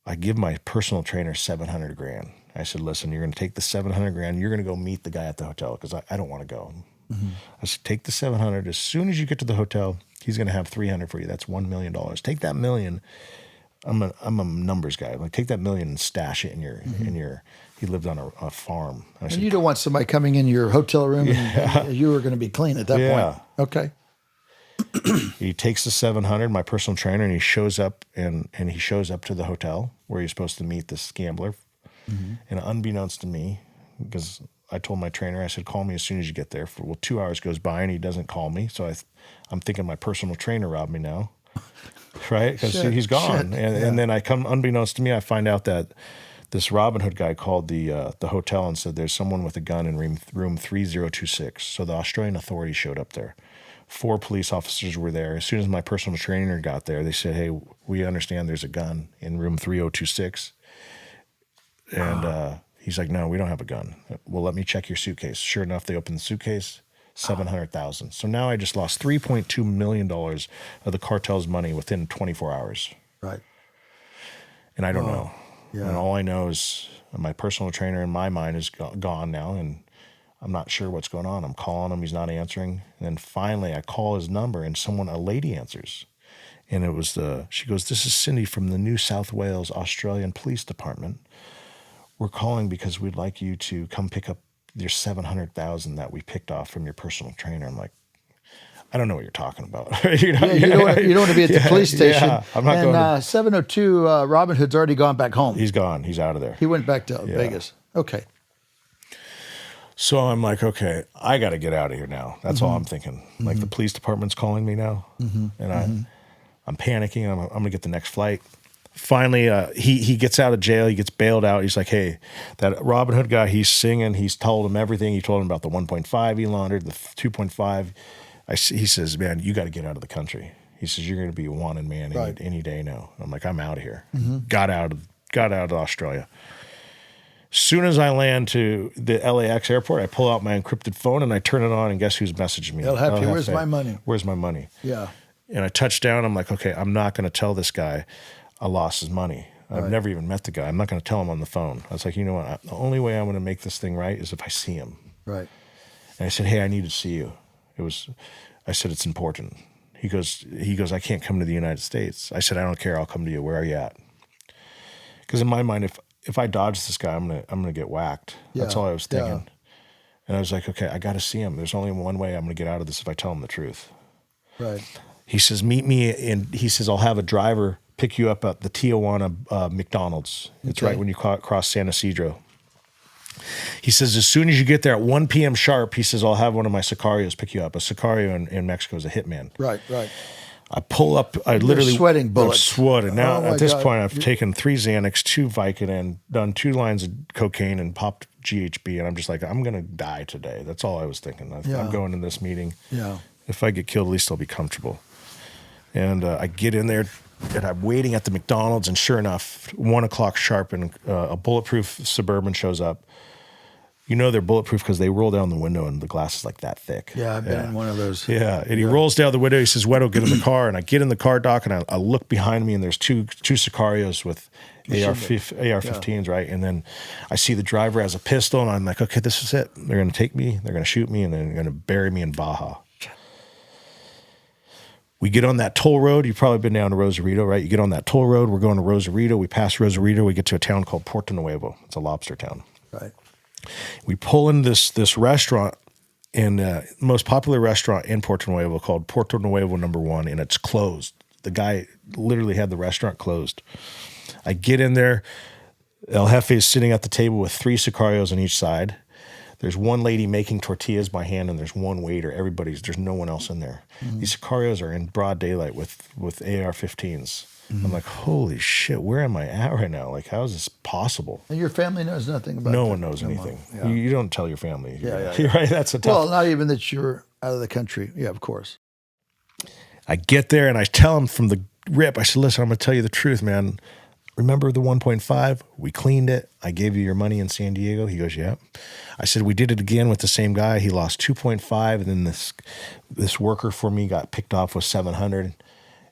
I give my personal trainer 700 grand. I said, listen, you're going to take the 700 grand. You're going to go meet the guy at the hotel because I don't want to go. I said, take the 700. As soon as you get to the hotel, he's going to have 300 for you. That's $1 million. Take that $1 million. I'm a numbers guy. Like, take that $1 million and stash it in your. He lived on a farm. And you don't want somebody coming in your hotel room and you were going to be clean at that point. Okay. He takes the 700, my personal trainer, and he shows up and he shows up to the hotel where he's supposed to meet this gambler. And unbeknownst to me, because I told my trainer, I said, call me as soon as you get there. 2 hours goes by and he doesn't call me. So I'm thinking my personal trainer robbed me now, right? Because he's gone. And then I come, unbeknownst to me, I find out that this Robin Hood guy called the hotel and said there's someone with a gun in room 3026. So the Australian authorities showed up there. 4 police officers were there. As soon as my personal trainer got there, they said, hey, we understand there's a gun in room 3026. And he's like, no, we don't have a gun. Well, let me check your suitcase. Sure enough, they opened the suitcase, $700,000. So now I just lost $3.2 million of the cartel's money within 24 hours. Right. And I don't know. Yeah. And all I know is my personal trainer in my mind is gone now, and I'm not sure what's going on. I'm calling him. He's not answering. And then finally I call his number, and a lady answers. And it was she goes, "This is Cindy from the New South Wales Australian Police Department. We're calling because we'd like you to come pick up your $700,000 that we picked off from your personal trainer." I'm like, I don't know what you're talking about. You don't want to be at the police station. Yeah, I'm not going to. 702, Robin Hood's already gone back home. He's gone. He's out of there. He went back to Vegas. Okay. So I'm like, okay, I got to get out of here now. That's all I'm thinking. Like the police department's calling me now, and I'm panicking. I'm going to get the next flight. Finally, he gets out of jail. He gets bailed out. He's like, hey, that Robin Hood guy, he's singing. He's told him everything. He told him about the 1.5 he laundered, the 2.5. He says, man, you got to get out of the country. He says, you're going to be a wanted man any day now. I'm like, I'm out of here. Got out of Australia. Soon as I land to the LAX airport, I pull out my encrypted phone and I turn it on, and guess who's messaging me? El Jefe, where's my money? Where's my money? Yeah. And I touch down. I'm like, okay, I'm not going to tell this guy I lost his money. I've never even met the guy. I'm not going to tell him on the phone. I was like, you know what? The only way I'm going to make this thing right is if I see him. Right. And I said, hey, I need to see you. I said, it's important. He goes, I can't come to the United States. I said, I don't care. I'll come to you. Where are you at? Because in my mind, if I dodge this guy, I'm gonna get whacked. Yeah. That's all I was thinking. Yeah. And I was like, okay, I got to see him. There's only one way I'm gonna get out of this if I tell him the truth. Right. He says, meet me, and he says, I'll have a driver pick you up at the Tijuana McDonald's. It's right when you cross San Isidro. He says, as soon as you get there at 1 p.m. sharp, he says, I'll have one of my sicarios pick you up. A sicario in Mexico is a hitman. Right. I pull up. I literally sweating bullets. I'm sweating. Now at this God. point, I've taken 3 Xanax, 2 Vicodin, done 2 lines of cocaine, and popped GHB. And I'm just like, I'm gonna die today. That's all I was thinking. I'm going to this meeting. Yeah. If I get killed, at least I'll be comfortable. And I get in there, and I'm waiting at the McDonald's, and sure enough, 1 o'clock sharp, and a bulletproof Suburban shows up. You know they're bulletproof because they roll down the window and the glass is like that thick. Yeah, I've been in one of those. Yeah, and he rolls down the window. He says, Wedo, get in the car. And I get in the car, Doc, and I look behind me, and there's two sicarios with AR-15s, right? And then I see the driver has a pistol, and I'm like, okay, this is it. They're going to take me, they're going to shoot me, and then they're going to bury me in Baja. We get on that toll road. You've probably been down to Rosarito, right? You get on that toll road. We're going to Rosarito. We pass Rosarito. We get to a town called Puerto Nuevo. It's a lobster town. Right. We pull in this restaurant, and most popular restaurant in Puerto Nuevo called Puerto Nuevo No. 1, and it's closed. The guy literally had the restaurant closed. I get in there. El Jefe is sitting at the table with 3 sicarios on each side. There's one lady making tortillas by hand, and there's one waiter. There's no one else in there. These sicarios are in broad daylight with AR-15s. I'm like, holy shit, where am I at right now? Like, how is this possible? And your family knows nothing about No that. one knows anything. Yeah. You don't tell your family. Yeah. Right? That's a tough. Well, not even that you're out of the country. Yeah, of course. I get there, and I tell him from the rip, I said, listen, I'm going to tell you the truth, man. Remember the 1.5? We cleaned it. I gave you your money in San Diego. He goes, yeah. I said, we did it again with the same guy. He lost 2.5, and then this worker for me got picked off with 700.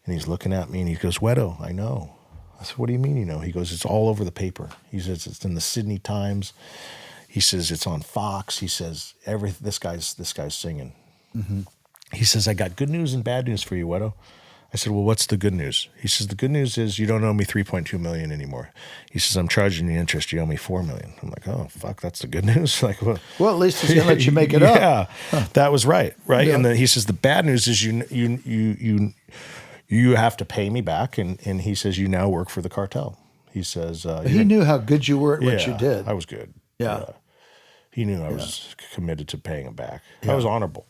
And he's looking at me, and he goes, Wedo, I know. I said, what do you mean you know? He goes, it's all over the paper. He says, it's in the Sydney Times. He says, it's on Fox. He says, this guy's singing. He says, I got good news and bad news for you, Wedo. I said, well, what's the good news? He says, the good news is you don't owe me $3.2 million anymore. He says, I'm charging you interest. You owe me $4 million. I'm like, oh, fuck, that's the good news? Like, well, at least he's going to let you make it up. Yeah, that was right? Yeah. And then he says, the bad news is you have to pay me back. And he says, you now work for the cartel. He says, he knew how good you were at what you did. I was good. Yeah. He knew I was committed to paying him back. I was honorable.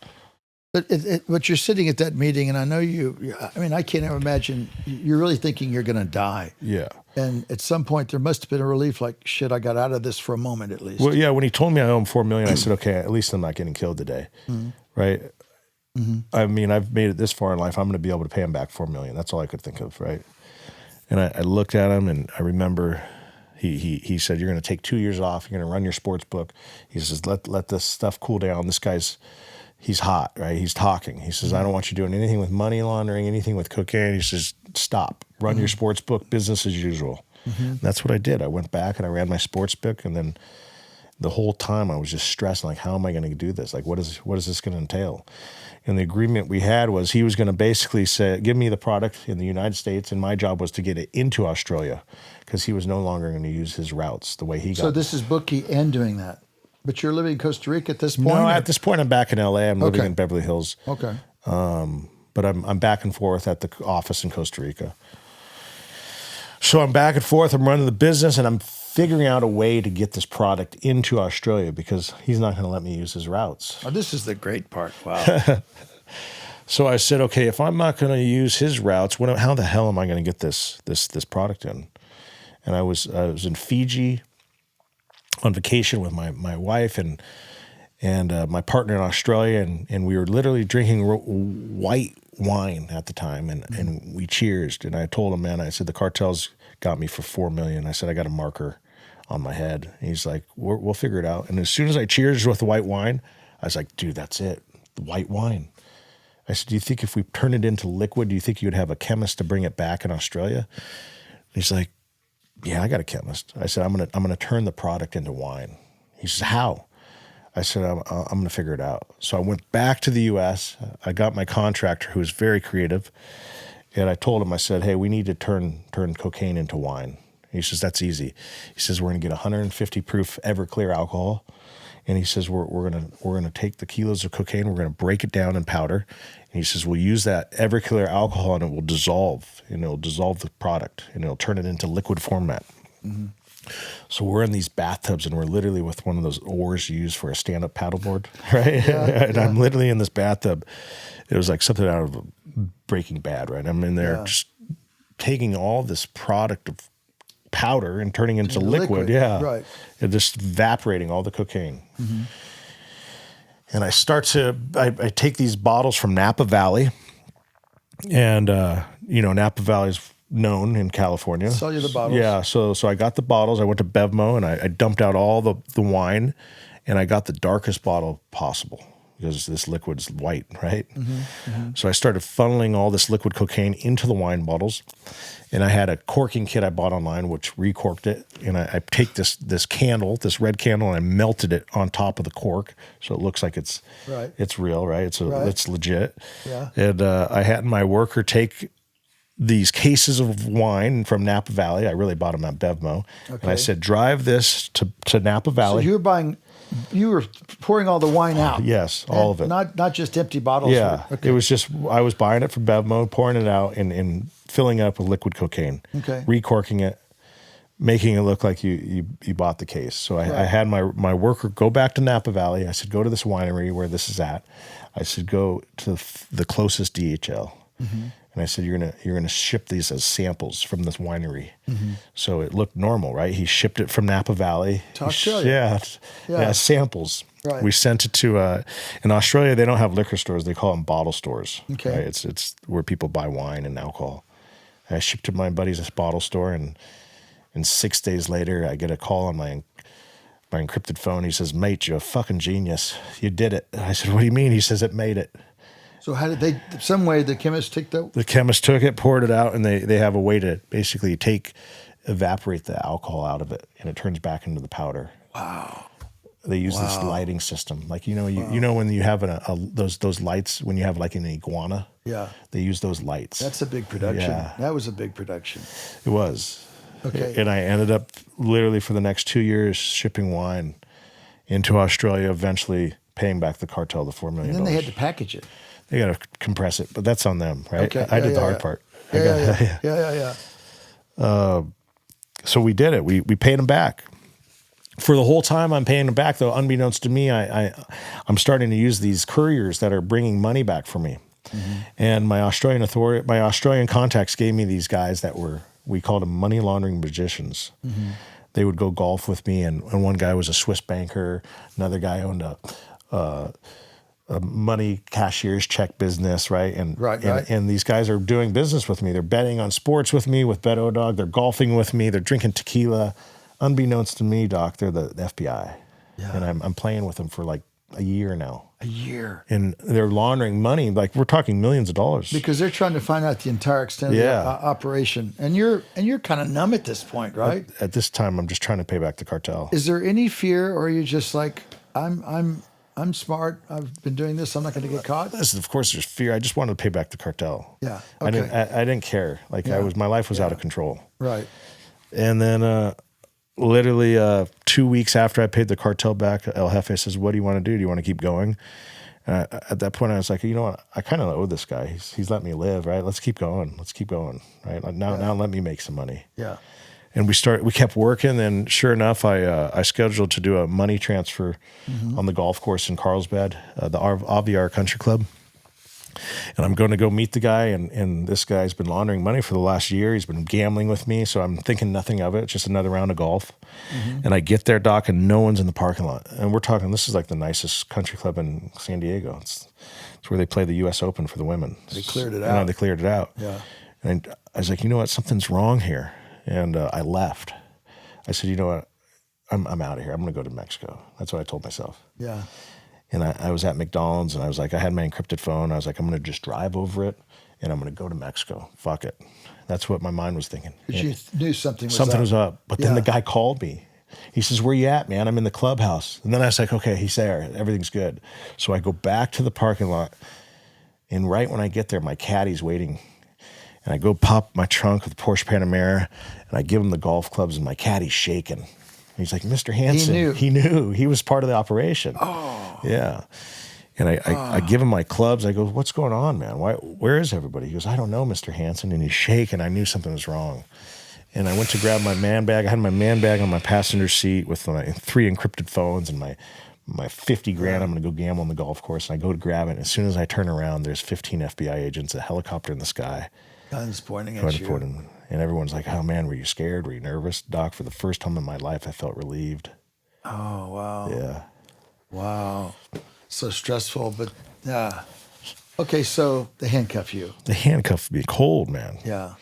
But you're sitting at that meeting, and I know I can't ever imagine, you're really thinking you're going to die. Yeah. And at some point, there must have been a relief, like, shit, I got out of this for a moment at least. Well, yeah, when he told me I owe him $4 million, I said, okay, at least I'm not getting killed today, right? I mean, I've made it this far in life. I'm going to be able to pay him back $4 million. That's all I could think of, right? And I looked at him, and I remember he said, you're going to take 2 years off. You're going to run your sports book. He says, let this stuff cool down. This guy's... He's hot, right? He's talking. He says, I don't want you doing anything with money laundering, anything with cocaine. He says, stop. Run your sports book, business as usual. And that's what I did. I went back and I ran my sports book, and then the whole time I was just stressing, like, how am I going to do this? Like, what is this going to entail? And the agreement we had was he was going to basically give me the product in the United States, and my job was to get it into Australia because he was no longer going to use his routes the way he got. So this is bookie and doing that. But you're living in Costa Rica at this point? No, at this point I'm back in LA. I'm living Okay. in Beverly Hills. Okay. But I'm back and forth at the office in Costa Rica. So I'm back and forth. I'm running the business, and I'm figuring out a way to get this product into Australia because he's not going to let me use his routes. Oh, this is the great part. Wow. So I said, okay, if I'm not going to use his routes, how the hell am I going to get this product in? And I was in Fiji on vacation with my wife and my partner in Australia, and we were literally drinking white wine at the time, and we cheersed. And I told him, man, I said, the cartel's got me for $4 million. I said, I got a marker on my head. And he's like, we'll figure it out. And as soon as I cheers with the white wine, I was like, dude, that's it, the white wine. I said, do you think if we turn it into liquid, do you think you would have a chemist to bring it back in Australia? And he's like, yeah, I got a chemist. I said, I'm gonna turn the product into wine. He says, how? I said, I'm going to figure it out. So I went back to the U.S. I got my contractor, who was very creative, and I told him, I said, hey, we need to turn cocaine into wine. He says, that's easy. He says, we're going to get 150 proof Everclear alcohol, and he says, we're gonna take the kilos of cocaine, we're going to break it down in powder, and he says, we'll use that Everclear alcohol, and it will dissolve, and it'll dissolve the product, and it'll turn it into liquid format. Mm-hmm. So we're in these bathtubs, and we're literally with one of those oars you use for a stand-up paddleboard, right? Yeah, and I'm literally in this bathtub. It was like something out of Breaking Bad, right? I'm in there just taking all this product of powder and turning it into liquid. Yeah, right. And just evaporating all the cocaine. Mm-hmm. And I take these bottles from Napa Valley, and Napa Valley's known in California. Sell you the bottles. Yeah, so I got the bottles. I went to Bevmo, and I dumped out all the wine, and I got the darkest bottle possible because this liquid's white, right? Mm-hmm, mm-hmm. So I started funneling all this liquid cocaine into the wine bottles, and I had a corking kit I bought online which recorked it, and I take this candle, this red candle, and I melted it on top of the cork so it looks like it's real, right? It's legit. Yeah. And I had my worker take these cases of wine from Napa Valley. I really bought them at Bevmo. Okay. And I said, drive this to Napa Valley. So you were pouring all the wine out. Yes, all of it. Not just empty bottles. Yeah. Okay. It was just, I was buying it from Bevmo, pouring it out and filling it up with liquid cocaine. Okay. Recorking it, making it look like you bought the case. So I had my worker go back to Napa Valley. I said, go to this winery where this is at. I said, go to the closest DHL. Mm-hmm. And I said, you're gonna ship these as samples from this winery. Mm-hmm. So it looked normal, right? He shipped it from Napa Valley. To Australia. Yeah, samples. Right. We sent it to in Australia. They don't have liquor stores. They call them bottle stores. Okay. Right? It's where people buy wine and alcohol. And I shipped to my buddy's bottle store, and 6 days later, I get a call on my encrypted phone. He says, "Mate, you're a fucking genius. You did it." I said, "What do you mean?" He says, "It made it." So how did some way the chemist took that? The chemist took it, poured it out, and they have a way to basically evaporate the alcohol out of it, and it turns back into the powder. Wow. They use this lighting system. Like, you know when you have those lights, when you have like an iguana? Yeah. They use those lights. That's a big production. Yeah. That was a big production. It was. Okay. And I ended up literally for the next 2 years shipping wine into Australia, eventually paying back the cartel the $4 million. And then they had to package it. They got to compress it, but that's on them, right? Okay. I did the hard part. Yeah. So we did it. We paid them back. For the whole time I'm paying them back, though, unbeknownst to me, I'm starting to use these couriers that are bringing money back for me. Mm-hmm. And my Australian contacts gave me these guys that we called them money laundering magicians. Mm-hmm. They would go golf with me, and one guy was a Swiss banker. Another guy owned a money cashier's check business, right? And these guys are doing business with me. They're betting on sports with me with Bet-O-Dog. They're golfing with me. They're drinking tequila. Unbeknownst to me, Doc, they're the FBI. Yeah. And I'm playing with them for like a year now. A year. And they're laundering money, like we're talking millions of dollars. Because they're trying to find out the entire extent of the operation. And you're kind of numb at this point, right? At this time, I'm just trying to pay back the cartel. Is there any fear, or are you just like, I'm smart, I've been doing this, I'm not going to get caught? Listen, of course there's fear. I just wanted to pay back the cartel. Yeah. Okay. I didn't care. Like my life was out of control. Right. And then literally 2 weeks after I paid the cartel back, El Jefe says, "What do you want to do? Do you want to keep going?" And at that point, I was like, you know what? I kind of owe this guy. He's let me live, right? Let's keep going. Right? Now let me make some money. Yeah. And we kept working. And sure enough, I scheduled to do a money transfer on the golf course in Carlsbad, the Aviar Country Club. And I'm going to go meet the guy, and this guy's been laundering money for the last year. He's been gambling with me, so I'm thinking nothing of it. It's just another round of golf. And I get there, Doc, and no one's in the parking lot. And we're talking, this is like the nicest country club in San Diego. It's where they play the U.S. Open for the women. They cleared it out. They cleared it out. Yeah. And I was like, you know what? Something's wrong here. And I left. I said, you know what? I'm out of here. I'm going to go to Mexico. That's what I told myself. Yeah. And I was at McDonald's, and I was like, I had my encrypted phone. I was like, I'm going to just drive over it, and I'm going to go to Mexico. Fuck it. That's what my mind was thinking. Because you knew something was up. But then the guy called me. He says, "Where you at, man?" "I'm in the clubhouse." And then I was like, okay, he's there. Everything's good. So I go back to the parking lot, and right when I get there, my caddy's waiting. And I go pop my trunk with the Porsche Panamera, and I give him the golf clubs, and my caddy's shaking. He's like, "Mr. Hanson." He knew. He was part of the operation. Oh. Yeah. And I give him my clubs. I go, "What's going on, man? Where is everybody?" He goes, "I don't know, Mr. Hanson." And he's shaking. I knew something was wrong. And I went to grab my man bag. I had my man bag on my passenger seat with my 3 encrypted phones and my 50 grand. I'm going to go gamble on the golf course. And I go to grab it. And as soon as I turn around, there's 15 FBI agents, a helicopter in the sky. Guns pointing at you. And everyone's like, "Oh, man, were you scared? Were you nervous?" Doc, for the first time in my life, I felt relieved. Oh, wow. Yeah. Wow. So stressful, but yeah. Okay, so they handcuff you. They handcuffed me cold, man. Yeah.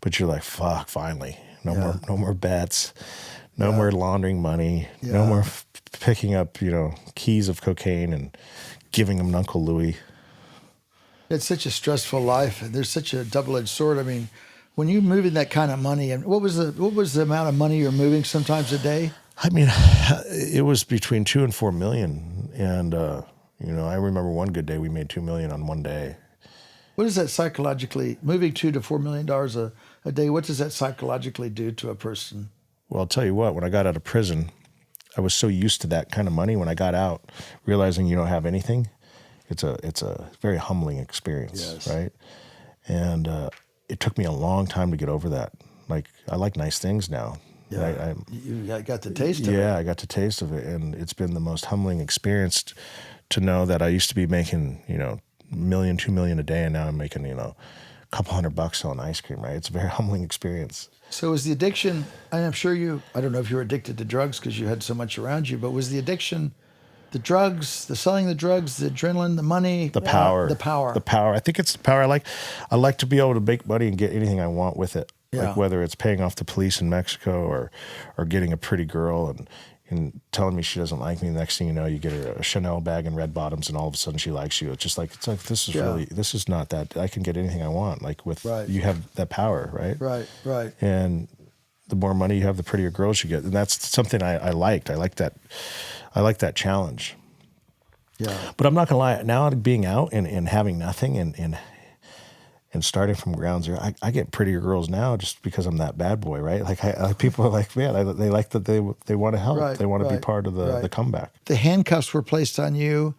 But you're like, fuck, finally. No more bets. No more laundering money. Yeah. No more picking up, keys of cocaine and giving them to Uncle Louie. It's such a stressful life, and there's such a double-edged sword. I mean, when you're moving that kind of money, and what was the amount of money you're moving sometimes a day? I mean, it was between $2 and $4 million, and I remember one good day we made $2 million on one day. What does that psychologically, moving $2 to $4 million a day? What does that psychologically do to a person? Well, I'll tell you what. When I got out of prison, I was so used to that kind of money. When I got out, realizing you don't have anything, it's a very humbling experience, yes. Right? And it took me a long time to get over that. Like, I like nice things now. Yeah, you got the taste of it. Yeah, I got the taste of it, and it's been the most humbling experience to know that I used to be making, $1 million, $2 million a day, and now I'm making, a couple $100 selling ice cream, right? It's a very humbling experience. So was the addiction, and I'm sure I don't know if you were addicted to drugs because you had so much around you, but was the addiction the drugs, the selling the drugs, the adrenaline, the money? The power. The power. The power. I think it's the power. I like to be able to make money and get anything I want with it. Yeah. Like whether it's paying off the police in Mexico or getting a pretty girl and telling me she doesn't like me. The next thing you know, you get her a Chanel bag and red bottoms, and all of a sudden she likes you. It's like this is not that. I can get anything I want. Like you have that power, right? Right. And the more money you have, the prettier girls you get, and that's something I liked. I like that. I like that challenge. Yeah. But I'm not gonna lie. Now being out and having nothing and starting from ground zero, I get prettier girls now just because I'm that bad boy, right? Like people are like, man, they like that they want to help. Right, they want to be part of the comeback. The handcuffs were placed on you,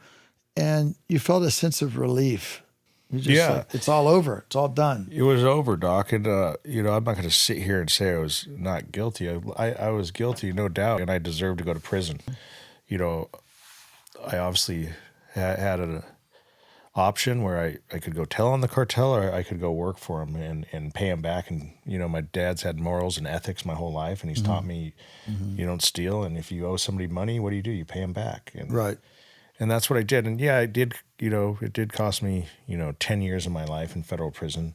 and you felt a sense of relief. You just like, it's all over. It's all done. It was over, Doc. And, I'm not going to sit here and say I was not guilty. I was guilty, no doubt, and I deserved to go to prison. I obviously had an option where I could go tell on the cartel, or I could go work for him and pay him back. And, my dad's had morals and ethics my whole life, and he's taught me you don't steal. And if you owe somebody money, what do? You pay them back. And, right. And that's what I did. And yeah, it did, it did cost me, 10 years of my life in federal prison.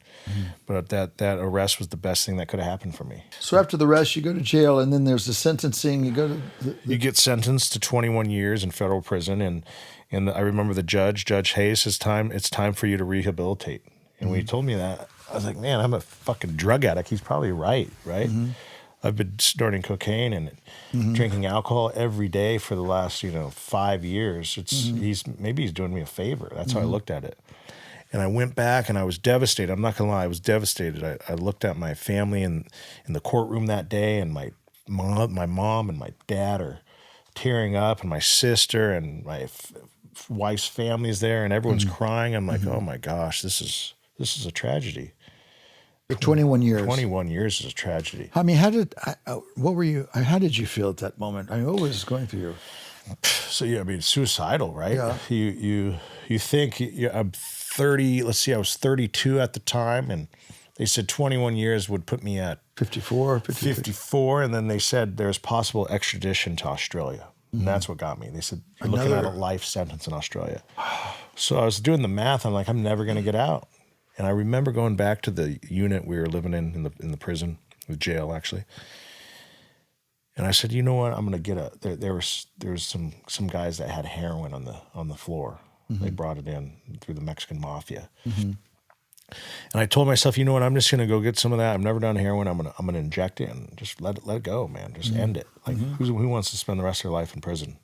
But that arrest was the best thing that could have happened for me. So after the arrest, you go to jail, and then there's the sentencing. You go to You get sentenced to 21 years in federal prison. And I remember the Judge Hayes, it's time for you to rehabilitate. And when he told me that, I was like, man, I'm a fucking drug addict. He's probably right? I've been snorting cocaine and drinking alcohol every day for the last, 5 years. He's doing me a favor. That's how I looked at it. And I went back and I was devastated. I'm not gonna lie, I was devastated. I looked at my family in the courtroom that day, and my mom and my dad are tearing up, and my sister and my wife's family's there, and everyone's crying. I'm like, oh my gosh, this is a tragedy. 21 years. 21 years is a tragedy. I mean, how did you feel at that moment? I mean, what was going through you? So yeah, I mean, suicidal, right? Yeah. You think I'm 30. Let's see, I was 32 at the time, and they said 21 years would put me at 54, 54, and then they said there's possible extradition to Australia, and that's what got me. They said you're looking at a life sentence in Australia. So I was doing the math. I'm like, I'm never going to get out. And I remember going back to the unit we were living in the prison, the jail actually. And I said, you know what? I'm going to get there was some guys that had heroin on the floor. They brought it in through the Mexican mafia. And I told myself, you know what? I'm just going to go get some of that. I've never done heroin. I'm going to inject it and just let it go, man. Just end it. Like who wants to spend the rest of their life in prison?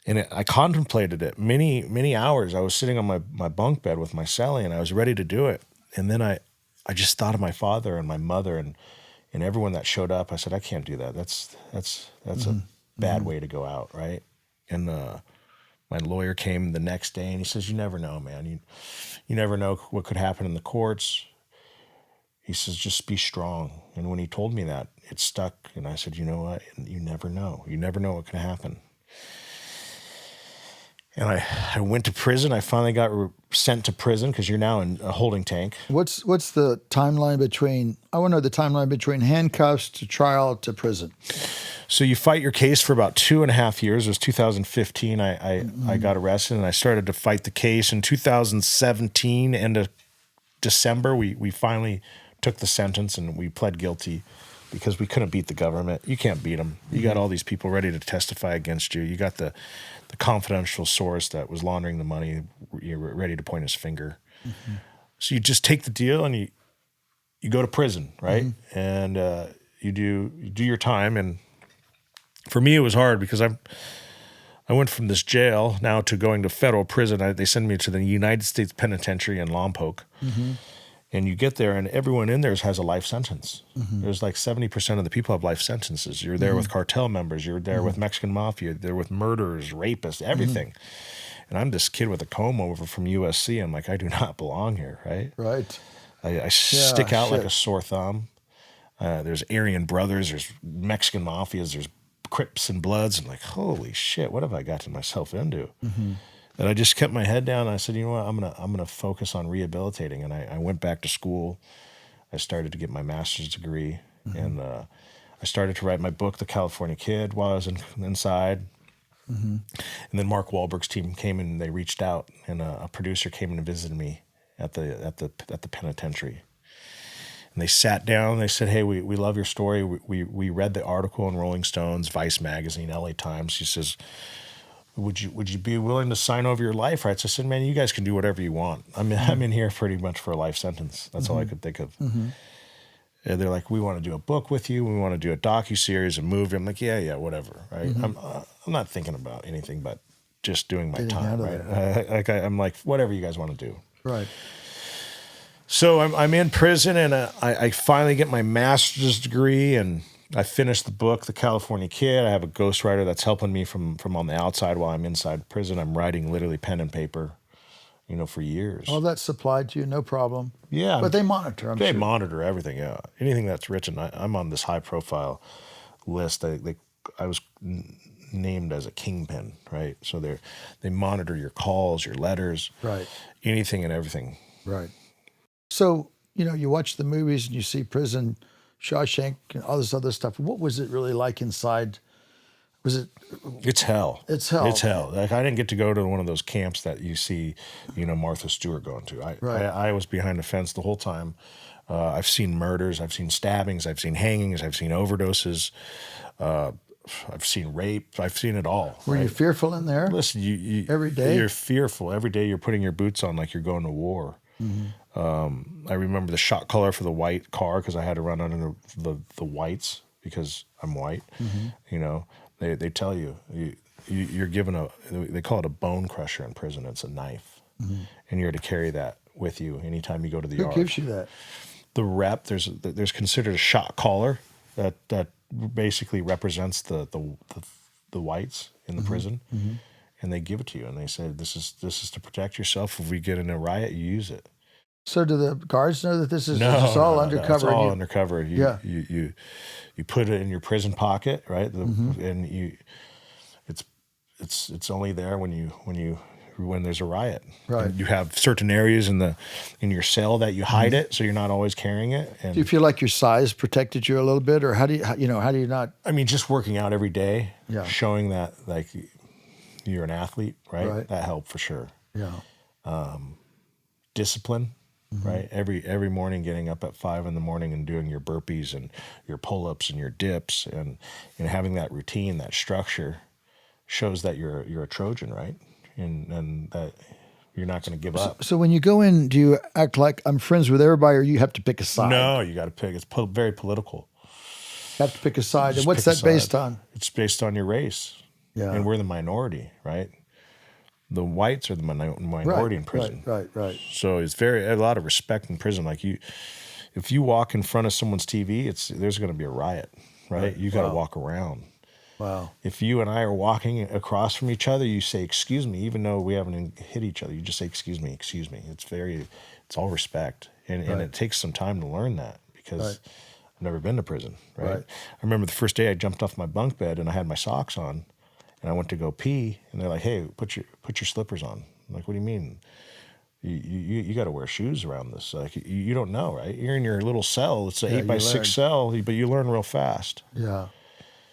And I contemplated it many hours. I was sitting on my bunk bed with my cellie, and I was ready to do it. And then I just thought of my father and my mother and everyone that showed up. I said, I can't do that. That's a bad way to go out, right? And my lawyer came the next day, and he says, you never know, man. You never know what could happen in the courts. He says, just be strong. And when he told me that, it stuck. And I said, you know what? You never know. You never know what can happen. And I went to prison. I finally got sent to prison because you're now in a holding tank. What's the timeline between, I want to know the timeline between handcuffs to trial to prison. So you fight your case for about 2.5 years. It was 2015. I got arrested, and I started to fight the case. In 2017, end of December, we finally took the sentence, and we pled guilty because we couldn't beat the government. You can't beat them. You got all these people ready to testify against you. You got the confidential source that was laundering the money. You're ready to point his finger. So you just take the deal and you go to prison, right? And you do your time. And for me, it was hard because I went from this jail now to going to federal prison. They send me to the United States Penitentiary in Lompoc. And you get there, and everyone in there has a life sentence. There's like 70% of the people have life sentences. You're there with cartel members. You're there with Mexican mafia. You're there with murderers, rapists, everything. And I'm this kid with a comb over from USC. I'm like, I do not belong here, right? Right. I stick out like a sore thumb. There's Aryan brothers. There's Mexican mafias. There's Crips and Bloods. I'm like, holy shit, what have I gotten myself into? And I just kept my head down. And I said, you know what, I'm gonna focus on rehabilitating. And I went back to school. I started to get my master's degree, and I started to write my book, The California Kid, while I was inside. And then Mark Wahlberg's team came in, and they reached out, and a producer came in and visited me at the penitentiary. And they sat down. They said, "Hey, we love your story. We read the article in Rolling Stones, Vice magazine, LA Times." He says, Would you be willing to sign over your life rights? I said, man, you guys can do whatever you want. I'm in here pretty much for a life sentence. That's all I could think of. And they're like, we want to do a book with you. We want to do a docu-series, a movie. I'm like, yeah, whatever, right? I'm not thinking about anything but just doing my time, right? I'm like, whatever you guys want to do. Right. So I'm in prison, and I finally get my master's degree, and I finished the book, The California Kid. I have a ghostwriter that's helping me from on the outside while I'm inside prison. I'm writing literally pen and paper, for years. All that's supplied to you, no problem. Yeah. But they monitor, I'm sure. They monitor everything, yeah. Anything that's written. I'm on this high-profile list. I was named as a kingpin, right? So they monitor your calls, your letters, right, anything and everything. Right. So, you watch the movies and you see prison, Shawshank, and all this other stuff. What was it really like inside Was it? It's hell. It's hell. It's hell. Like, I didn't get to go to one of those camps that you see, Martha Stewart going to. I was behind the fence the whole time. I've seen murders. I've seen stabbings. I've seen hangings. I've seen overdoses. I've seen rape. I've seen it all. Were you fearful in there? Listen, you every day? You're fearful. Every day you're putting your boots on like you're going to war. I remember the shot collar for the white car because I had to run under the whites because I'm white. They tell you, you're given they call it a bone crusher in prison. It's a knife. And you're to carry that with you anytime you go to the yard. Who gives you that? The rep, there's considered a shot collar that basically represents the whites in the prison. And they give it to you and they say, this is to protect yourself. If we get in a riot, you use it. So do the guards know that this is all undercover? It's all undercover. You put it in your prison pocket, right? And it's only there when there's a riot. Right. And you have certain areas in your cell that you hide it, so you're not always carrying it. And do you feel like your size protected you a little bit, or how do you not? I mean, just working out every day, Yeah. showing that like you're an athlete, right? That helped for sure. Yeah. Discipline. Right. Every morning getting up at 5 a.m. and doing your burpees and your pull-ups and your dips and having that routine, that structure shows that you're a Trojan, right? And that you're not going to give up. So when you go in, do you act like I'm friends with everybody, or you have to pick a side? No, you got to pick. It's very political. You have to pick a side. Just And what's pick a that based side. on? It's based on your race. Yeah. And we're the minority, right? The whites are the minority in prison. Right. So it's a lot of respect in prison. Like if you walk in front of someone's TV, there's going to be a riot, right? You got to walk around. Wow. If you and I are walking across from each other, you say, excuse me, even though we haven't hit each other, you just say, excuse me. It's all respect. And it takes some time to learn that because I've never been to prison, right? I remember the first day I jumped off my bunk bed and I had my socks on and I went to go pee and they're like, hey, put your slippers on. I'm like, what do you mean? You got to wear shoes around this. Like you don't know, right? You're in your little cell. It's an 8x6 cell, but you learn real fast. Yeah.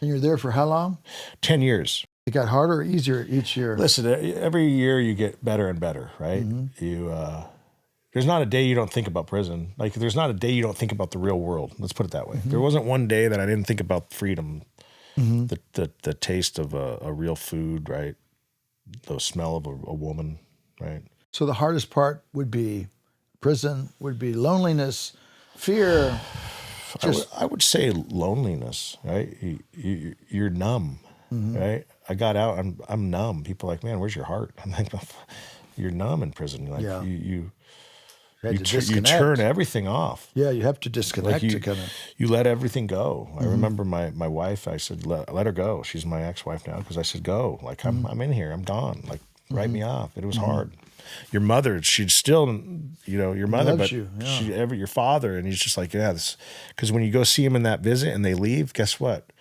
And you're there for how long? 10 years. It got harder or easier each year? Listen, every year you get better and better, right? There's not a day you don't think about prison. Like there's not a day you don't think about the real world. Let's put it that way. There wasn't one day that I didn't think about freedom, the taste of a real food, right? The smell of a woman, right? So the hardest part would be prison, would be loneliness, fear. I would say loneliness, right? You're numb, right? I got out, I'm numb. People are like, man, where's your heart? I'm like, you're numb in prison. Like you turn everything off. Yeah, you have to disconnect to kind of. You let everything go. I remember my wife. I said, let her go. She's my ex-wife now because I said, go. Like I'm in here. I'm gone. Like write me off. It was hard. Your mother, she'd still, your mother, loves but you, yeah. your father, and he's just like, because when you go see him in that visit and they leave, guess what?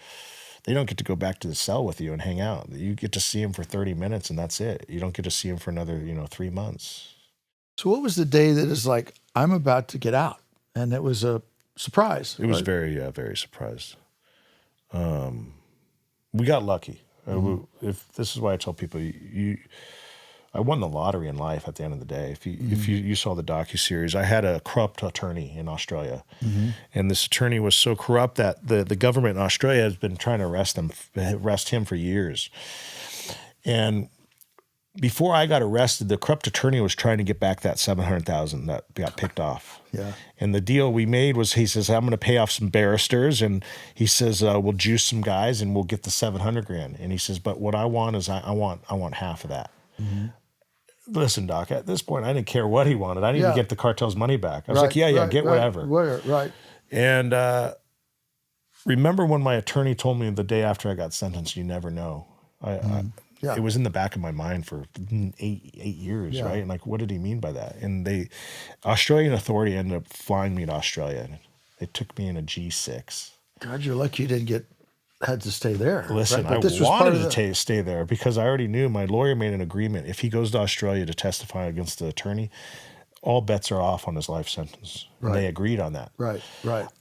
They don't get to go back to the cell with you and hang out. You get to see him for 30 minutes and that's it. You don't get to see him for another, 3 months. So what was the day that is like, I'm about to get out? And it was a surprise. It was very, very surprised. We got lucky. If this is why I tell people, I won the lottery in life at the end of the day. If you saw the docuseries, I had a corrupt attorney in Australia. And this attorney was so corrupt that the government in Australia has been trying to arrest him for years. And before I got arrested, the corrupt attorney was trying to get back that $700,000 that got picked off. Yeah. And the deal we made was, he says, I'm going to pay off some barristers, and he says, we'll juice some guys and we'll get the $700,000. And he says, but what I want is I want half of that. Listen, Doc, at this point, I didn't care what he wanted. I didn't even get the cartel's money back. I was like, get whatever. Right. And remember when my attorney told me the day after I got sentenced, you never know. It was in the back of my mind for 8 years, right? And like, what did he mean by that? And the Australian authority ended up flying me to Australia. They took me in a G6. God, you're lucky you didn't had to stay there. Listen, right? I wanted to stay there because I already knew my lawyer made an agreement. If he goes to Australia to testify against the attorney, all bets are off on his life sentence. Right. And they agreed on that. Right.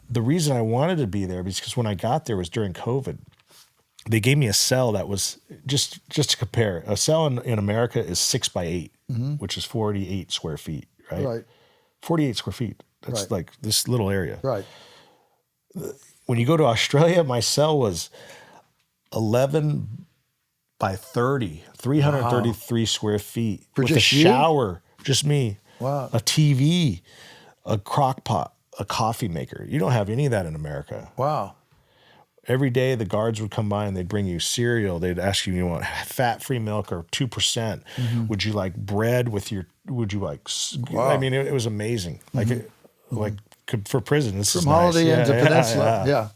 The reason I wanted to be there was because when I got there was during COVID. they gave me a cell that was just to compare. A cell in America is 6 by 8, which is 48 square feet, right? Right. 48 square feet. That's Right. like this little area. Right. When you go to Australia, my cell was 11 by 30, 333 square feet For with a just you? shower, just me. Wow. A TV, a crock pot, a coffee maker. You don't have any of that in America. Wow. Every day the guards would come by and they'd bring you cereal. They'd ask you want fat-free milk or 2%. Would you like bread with your, would you like, Wow. I mean, it was amazing. Like for prison, this is From nice. Holiday Inn to Peninsula. Yeah.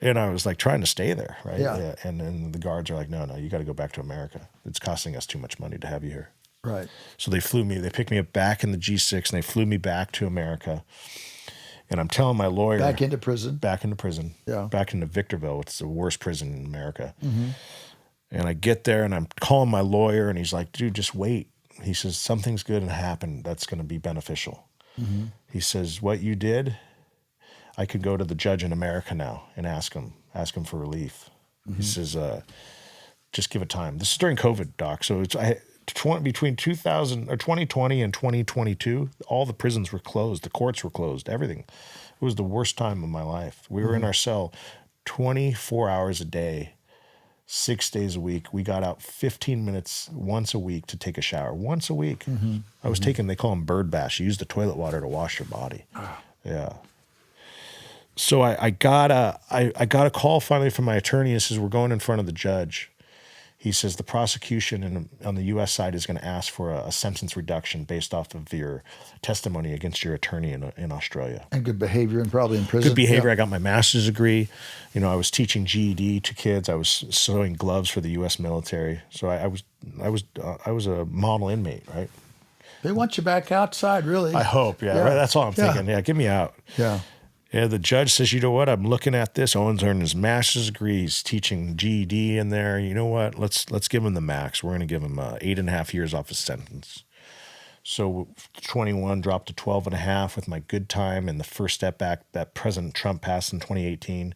And I was like trying to stay there, right? Yeah. And then the guards are like, no, you got to go back to America. It's costing us too much money to have you here. Right. So they picked me up back in the G6 and they flew me back to America. And I'm telling my lawyer. Back into prison. Yeah. Back into Victorville, which is the worst prison in America. And I get there and I'm calling my lawyer and he's like, dude, just wait. He says, something's going to happen that's going to be beneficial. He says, what you did, I could go to the judge in America now and ask him for relief. He says, just give it time. This is during COVID, Doc. So it's between 2020 and 2022, all the prisons were closed. The courts were closed, everything. It was the worst time of my life. We were in our cell 24 hours a day, 6 days a week. We got out 15 minutes once a week to take a shower. Once a week. I was taking, they call them bird baths. You use the toilet water to wash your body. Yeah. So I got a call finally from my attorney. He says, we're going in front of the judge. He says the prosecution on the U.S. side is going to ask for a sentence reduction based off of your testimony against your attorney in Australia. And good behavior and probably in prison. Good behavior. Yeah. I got my master's degree. I was teaching GED to kids. I was sewing gloves for the U.S. military. So I was a model inmate, right? They want you back outside, really. I hope, yeah. Right? That's all I'm thinking. Yeah, get me out. Yeah. Yeah, the judge says, you know what? I'm looking at this. Owen's earned his master's degree. He's teaching GED in there. You know what? Let's give him the max. We're going to give him 8.5 years off his sentence. So 21 dropped to 12.5 with my good time and the First Step Act that President Trump passed in 2018.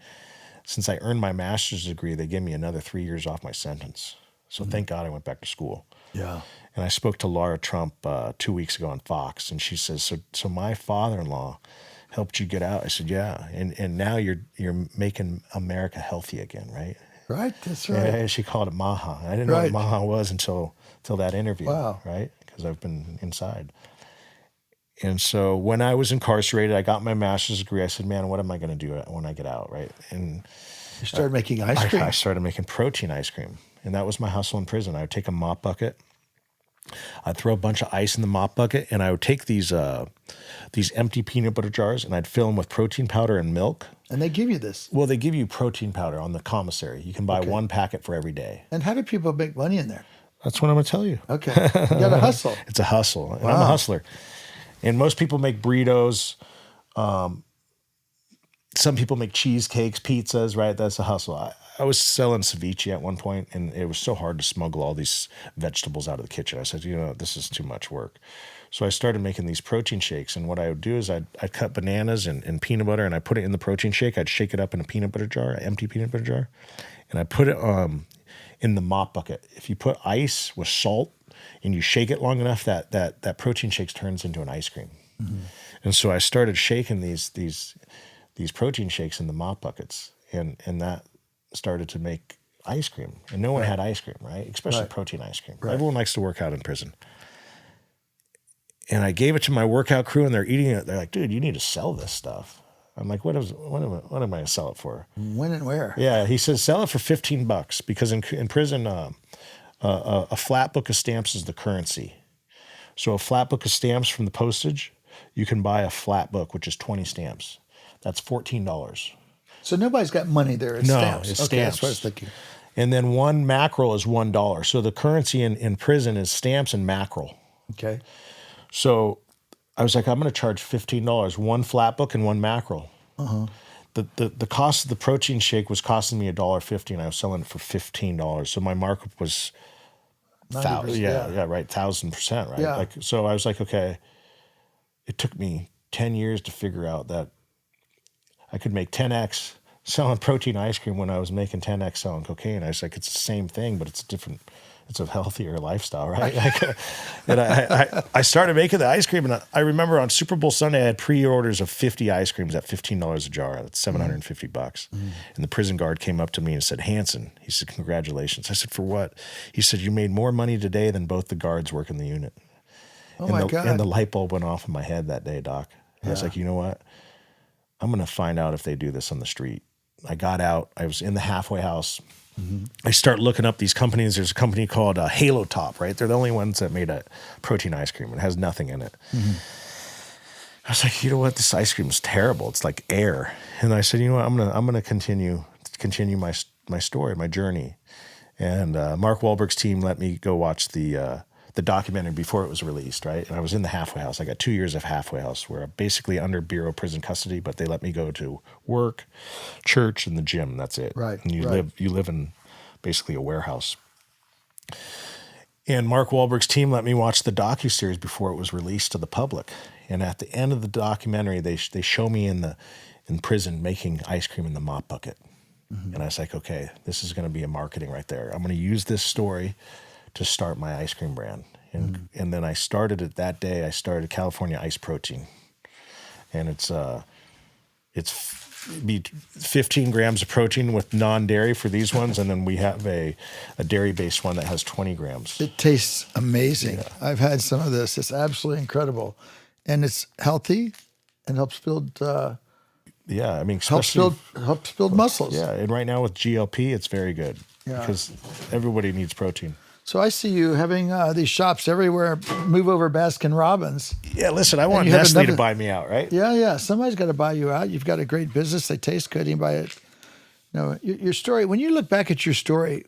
Since I earned my master's degree, they gave me another 3 years off my sentence. So thank God I went back to school. Yeah. And I spoke to Laura Trump 2 weeks ago on Fox, and she says, so my father-in-law helped you get out. I said, yeah. And now you're making America healthy again, right? Right, that's right. And she called it Maha. I didn't know what Maha was until that interview, wow. Right? Because I've been inside. And so when I was incarcerated, I got my master's degree. I said, man, what am I going to do when I get out, right? And you started making ice cream? I started making protein ice cream. And that was my hustle in prison. I would take a mop bucket. I'd throw a bunch of ice in the mop bucket, and I would take these empty peanut butter jars, and I'd fill them with protein powder and milk. And they give you this? Well, they give you protein powder on the commissary. You can buy one packet for every day. And how do people make money in there? That's what I'm going to tell you. Okay. You got to hustle. It's a hustle. And I'm a hustler. And most people make burritos. Some people make cheesecakes, pizzas, right? That's a hustle. I was selling ceviche at one point, and it was so hard to smuggle all these vegetables out of the kitchen. I said, this is too much work. So I started making these protein shakes, and what I would do is I'd cut bananas and peanut butter, and I put it in the protein shake. I'd shake it up in a peanut butter jar, an empty peanut butter jar, and I put it in the mop bucket. If you put ice with salt and you shake it long enough, that protein shake turns into an ice cream. And so I started shaking these protein shakes in the mop buckets, and that started to make ice cream. And no one had ice cream, right? Especially protein ice cream. Right. Everyone likes to work out in prison. And I gave it to my workout crew, and they're eating it. They're like, dude, you need to sell this stuff. I'm like, what am I going to sell it for? When and where? Yeah, he says, sell it for $15 because in prison, a flat book of stamps is the currency. So a flat book of stamps from the postage, you can buy a flat book, which is 20 stamps. That's $14. So nobody's got money there. It's stamps. It's okay, stamps. that's what I was thinking. And then one mackerel is $1. So the currency in prison is stamps and mackerel. Okay. So I was like, I'm going to charge $15, one flat book and one mackerel. The cost of the protein shake was costing me $1.50, and I was selling it for $15. So my markup was 1,000%, right? Yeah. So I was like, okay, it took me 10 years to figure out that I could make 10x selling protein ice cream when I was making 10x selling cocaine. I was like, it's the same thing, but it's different. It's a healthier lifestyle, right? And I started making the ice cream, and I remember on Super Bowl Sunday, I had pre-orders of 50 ice creams at $15 a jar. That's $750. And the prison guard came up to me and said, Hanson, he said, congratulations. I said, for what? He said, you made more money today than both the guards work in the unit. Oh, my God. And the light bulb went off in my head that day, Doc. And I was like, you know what? I'm going to find out if they do this on the street. I got out. I was in the halfway house. I start looking up these companies. There's a company called Halo Top, right? They're the only ones that made a protein ice cream. It has nothing in it. I was like, you know what? This ice cream is terrible. It's like air. And I said, you know what? I'm gonna continue my story, my journey. And Mark Wahlberg's team let me go watch the documentary before it was released, right? And I was in the halfway house. I got 2 years of halfway house where I'm basically under Bureau of Prison custody, but they let me go to work, church, and the gym. That's it. Right. And you live in basically a warehouse. And Mark Wahlberg's team let me watch the docuseries before it was released to the public. And at the end of the documentary, they show me in prison making ice cream in the mop bucket. And I was like, okay, this is going to be a marketing right there. I'm going to use this story to start my ice cream brand. And then I started it that day. I started California Ice Protein. And it's 15 grams of protein with non-dairy for these ones. And then we have a dairy-based one that has 20 grams. It tastes amazing. Yeah. I've had some of this. It's absolutely incredible. And it's healthy and helps build... I mean, helps build muscles. Yeah, and right now with GLP, it's very good because everybody needs protein. So I see you having these shops everywhere. Move over Baskin Robbins. Yeah, listen, I want Nestle to buy me out, right? Yeah. Somebody's got to buy you out. You've got a great business. They taste good. You buy it. Your story. When you look back at your story,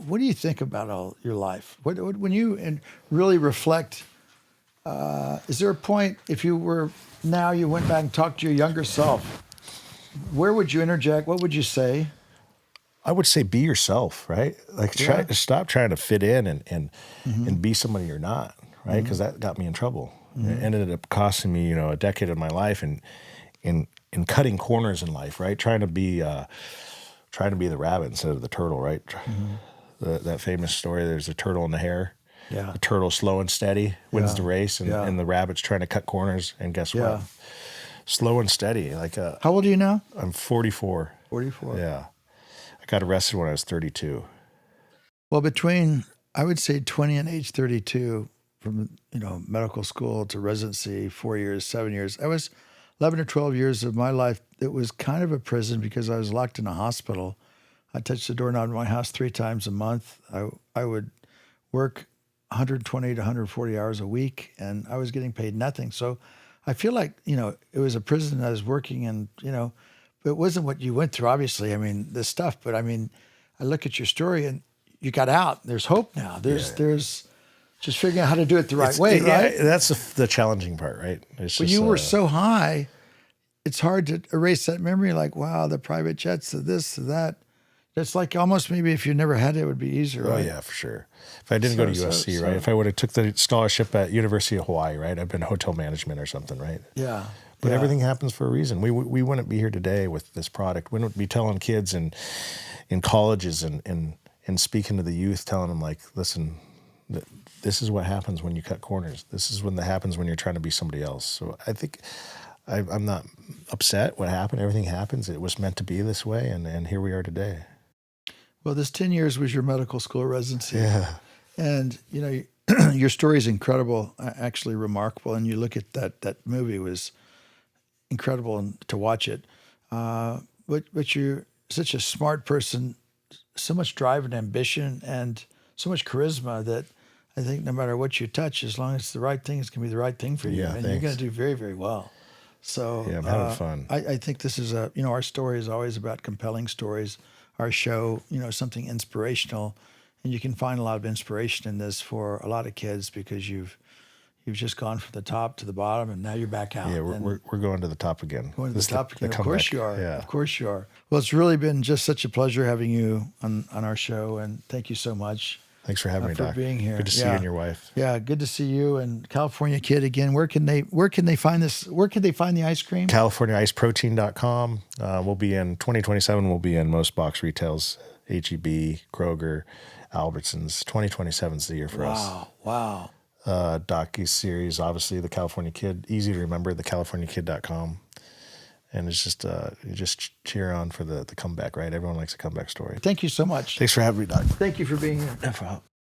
what do you think about all your life? When you really reflect? Is there a point if you went back and talked to your younger self? Where would you interject? What would you say? I would say be yourself, right? Like stop trying to fit in and be somebody you're not, right? Because that got me in trouble. It ended up costing me, a decade of my life and in cutting corners in life, right? Trying to be the rabbit instead of the turtle, right? That famous story. There's a turtle and the hare. Yeah. The turtle slow and steady wins the race, and the rabbit's trying to cut corners. And guess what? Slow and steady. How old are you now? I'm 44. 44. Yeah. I got arrested when I was 32. Well, between, I would say 20 and age 32, from, medical school to residency, 4 years, 7 years, I was 11 or 12 years of my life. It was kind of a prison because I was locked in a hospital. I touched the doorknob in my house 3 times a month. I would work 120 to 140 hours a week, and I was getting paid nothing. So I feel like, it was a prison I was working in, it wasn't what you went through, obviously. I mean, this stuff, but I look at your story and you got out. There's hope now. There's just figuring out how to do it the right way, right? Yeah, that's the challenging part, right? But you were so high, it's hard to erase that memory. Like, wow, the private jets, the this, the that. It's like almost maybe if you never had it, it would be easier, right? Oh, yeah, for sure. If I didn't go to USC, right? If I would have took the scholarship at University of Hawaii, right? I've been hotel management or something, right? Yeah. But everything happens for a reason. We wouldn't be here today with this product. We wouldn't be telling kids in colleges and speaking to the youth, telling them listen, this is what happens when you cut corners. This is when that happens when you're trying to be somebody else. So I think I'm not upset what happened. Everything happens. It was meant to be this way, and here we are today. Well, this 10 years was your medical school residency. Yeah. And, your story is incredible, actually remarkable. And you look at that movie, was incredible to watch it. But you're such a smart person, so much drive and ambition and so much charisma that I think no matter what you touch, as long as it's the right thing, it's going to be the right thing for you. Yeah, and you're going to do very, very well. So yeah, I'm having fun. I think this is our story is always about compelling stories. Our show, something inspirational, and you can find a lot of inspiration in this for a lot of kids because you've just gone from the top to the bottom, and now you're back out. Yeah, we're going to the top again. Going to the top again. Of course you are. Yeah. Of course you are. Well, it's really been just such a pleasure having you on our show, and thank you so much. Thanks for having me, for Doc. being here. Good to see you and your wife. Yeah, good to see you and California Kid again. Where can they find this? Where can they find the ice cream? CaliforniaIceProtein.com. We'll be in 2027. We'll be in most box retails, HEB, Kroger, Albertsons. 2027 is the year for us. Wow. Docu-series, obviously, The California Kid. Easy to remember, thecaliforniakid.com. And it's just you just cheer on for the comeback, right? Everyone likes a comeback story. Thank you so much. Thanks for having me, Doc. Thank you for being here. No problem.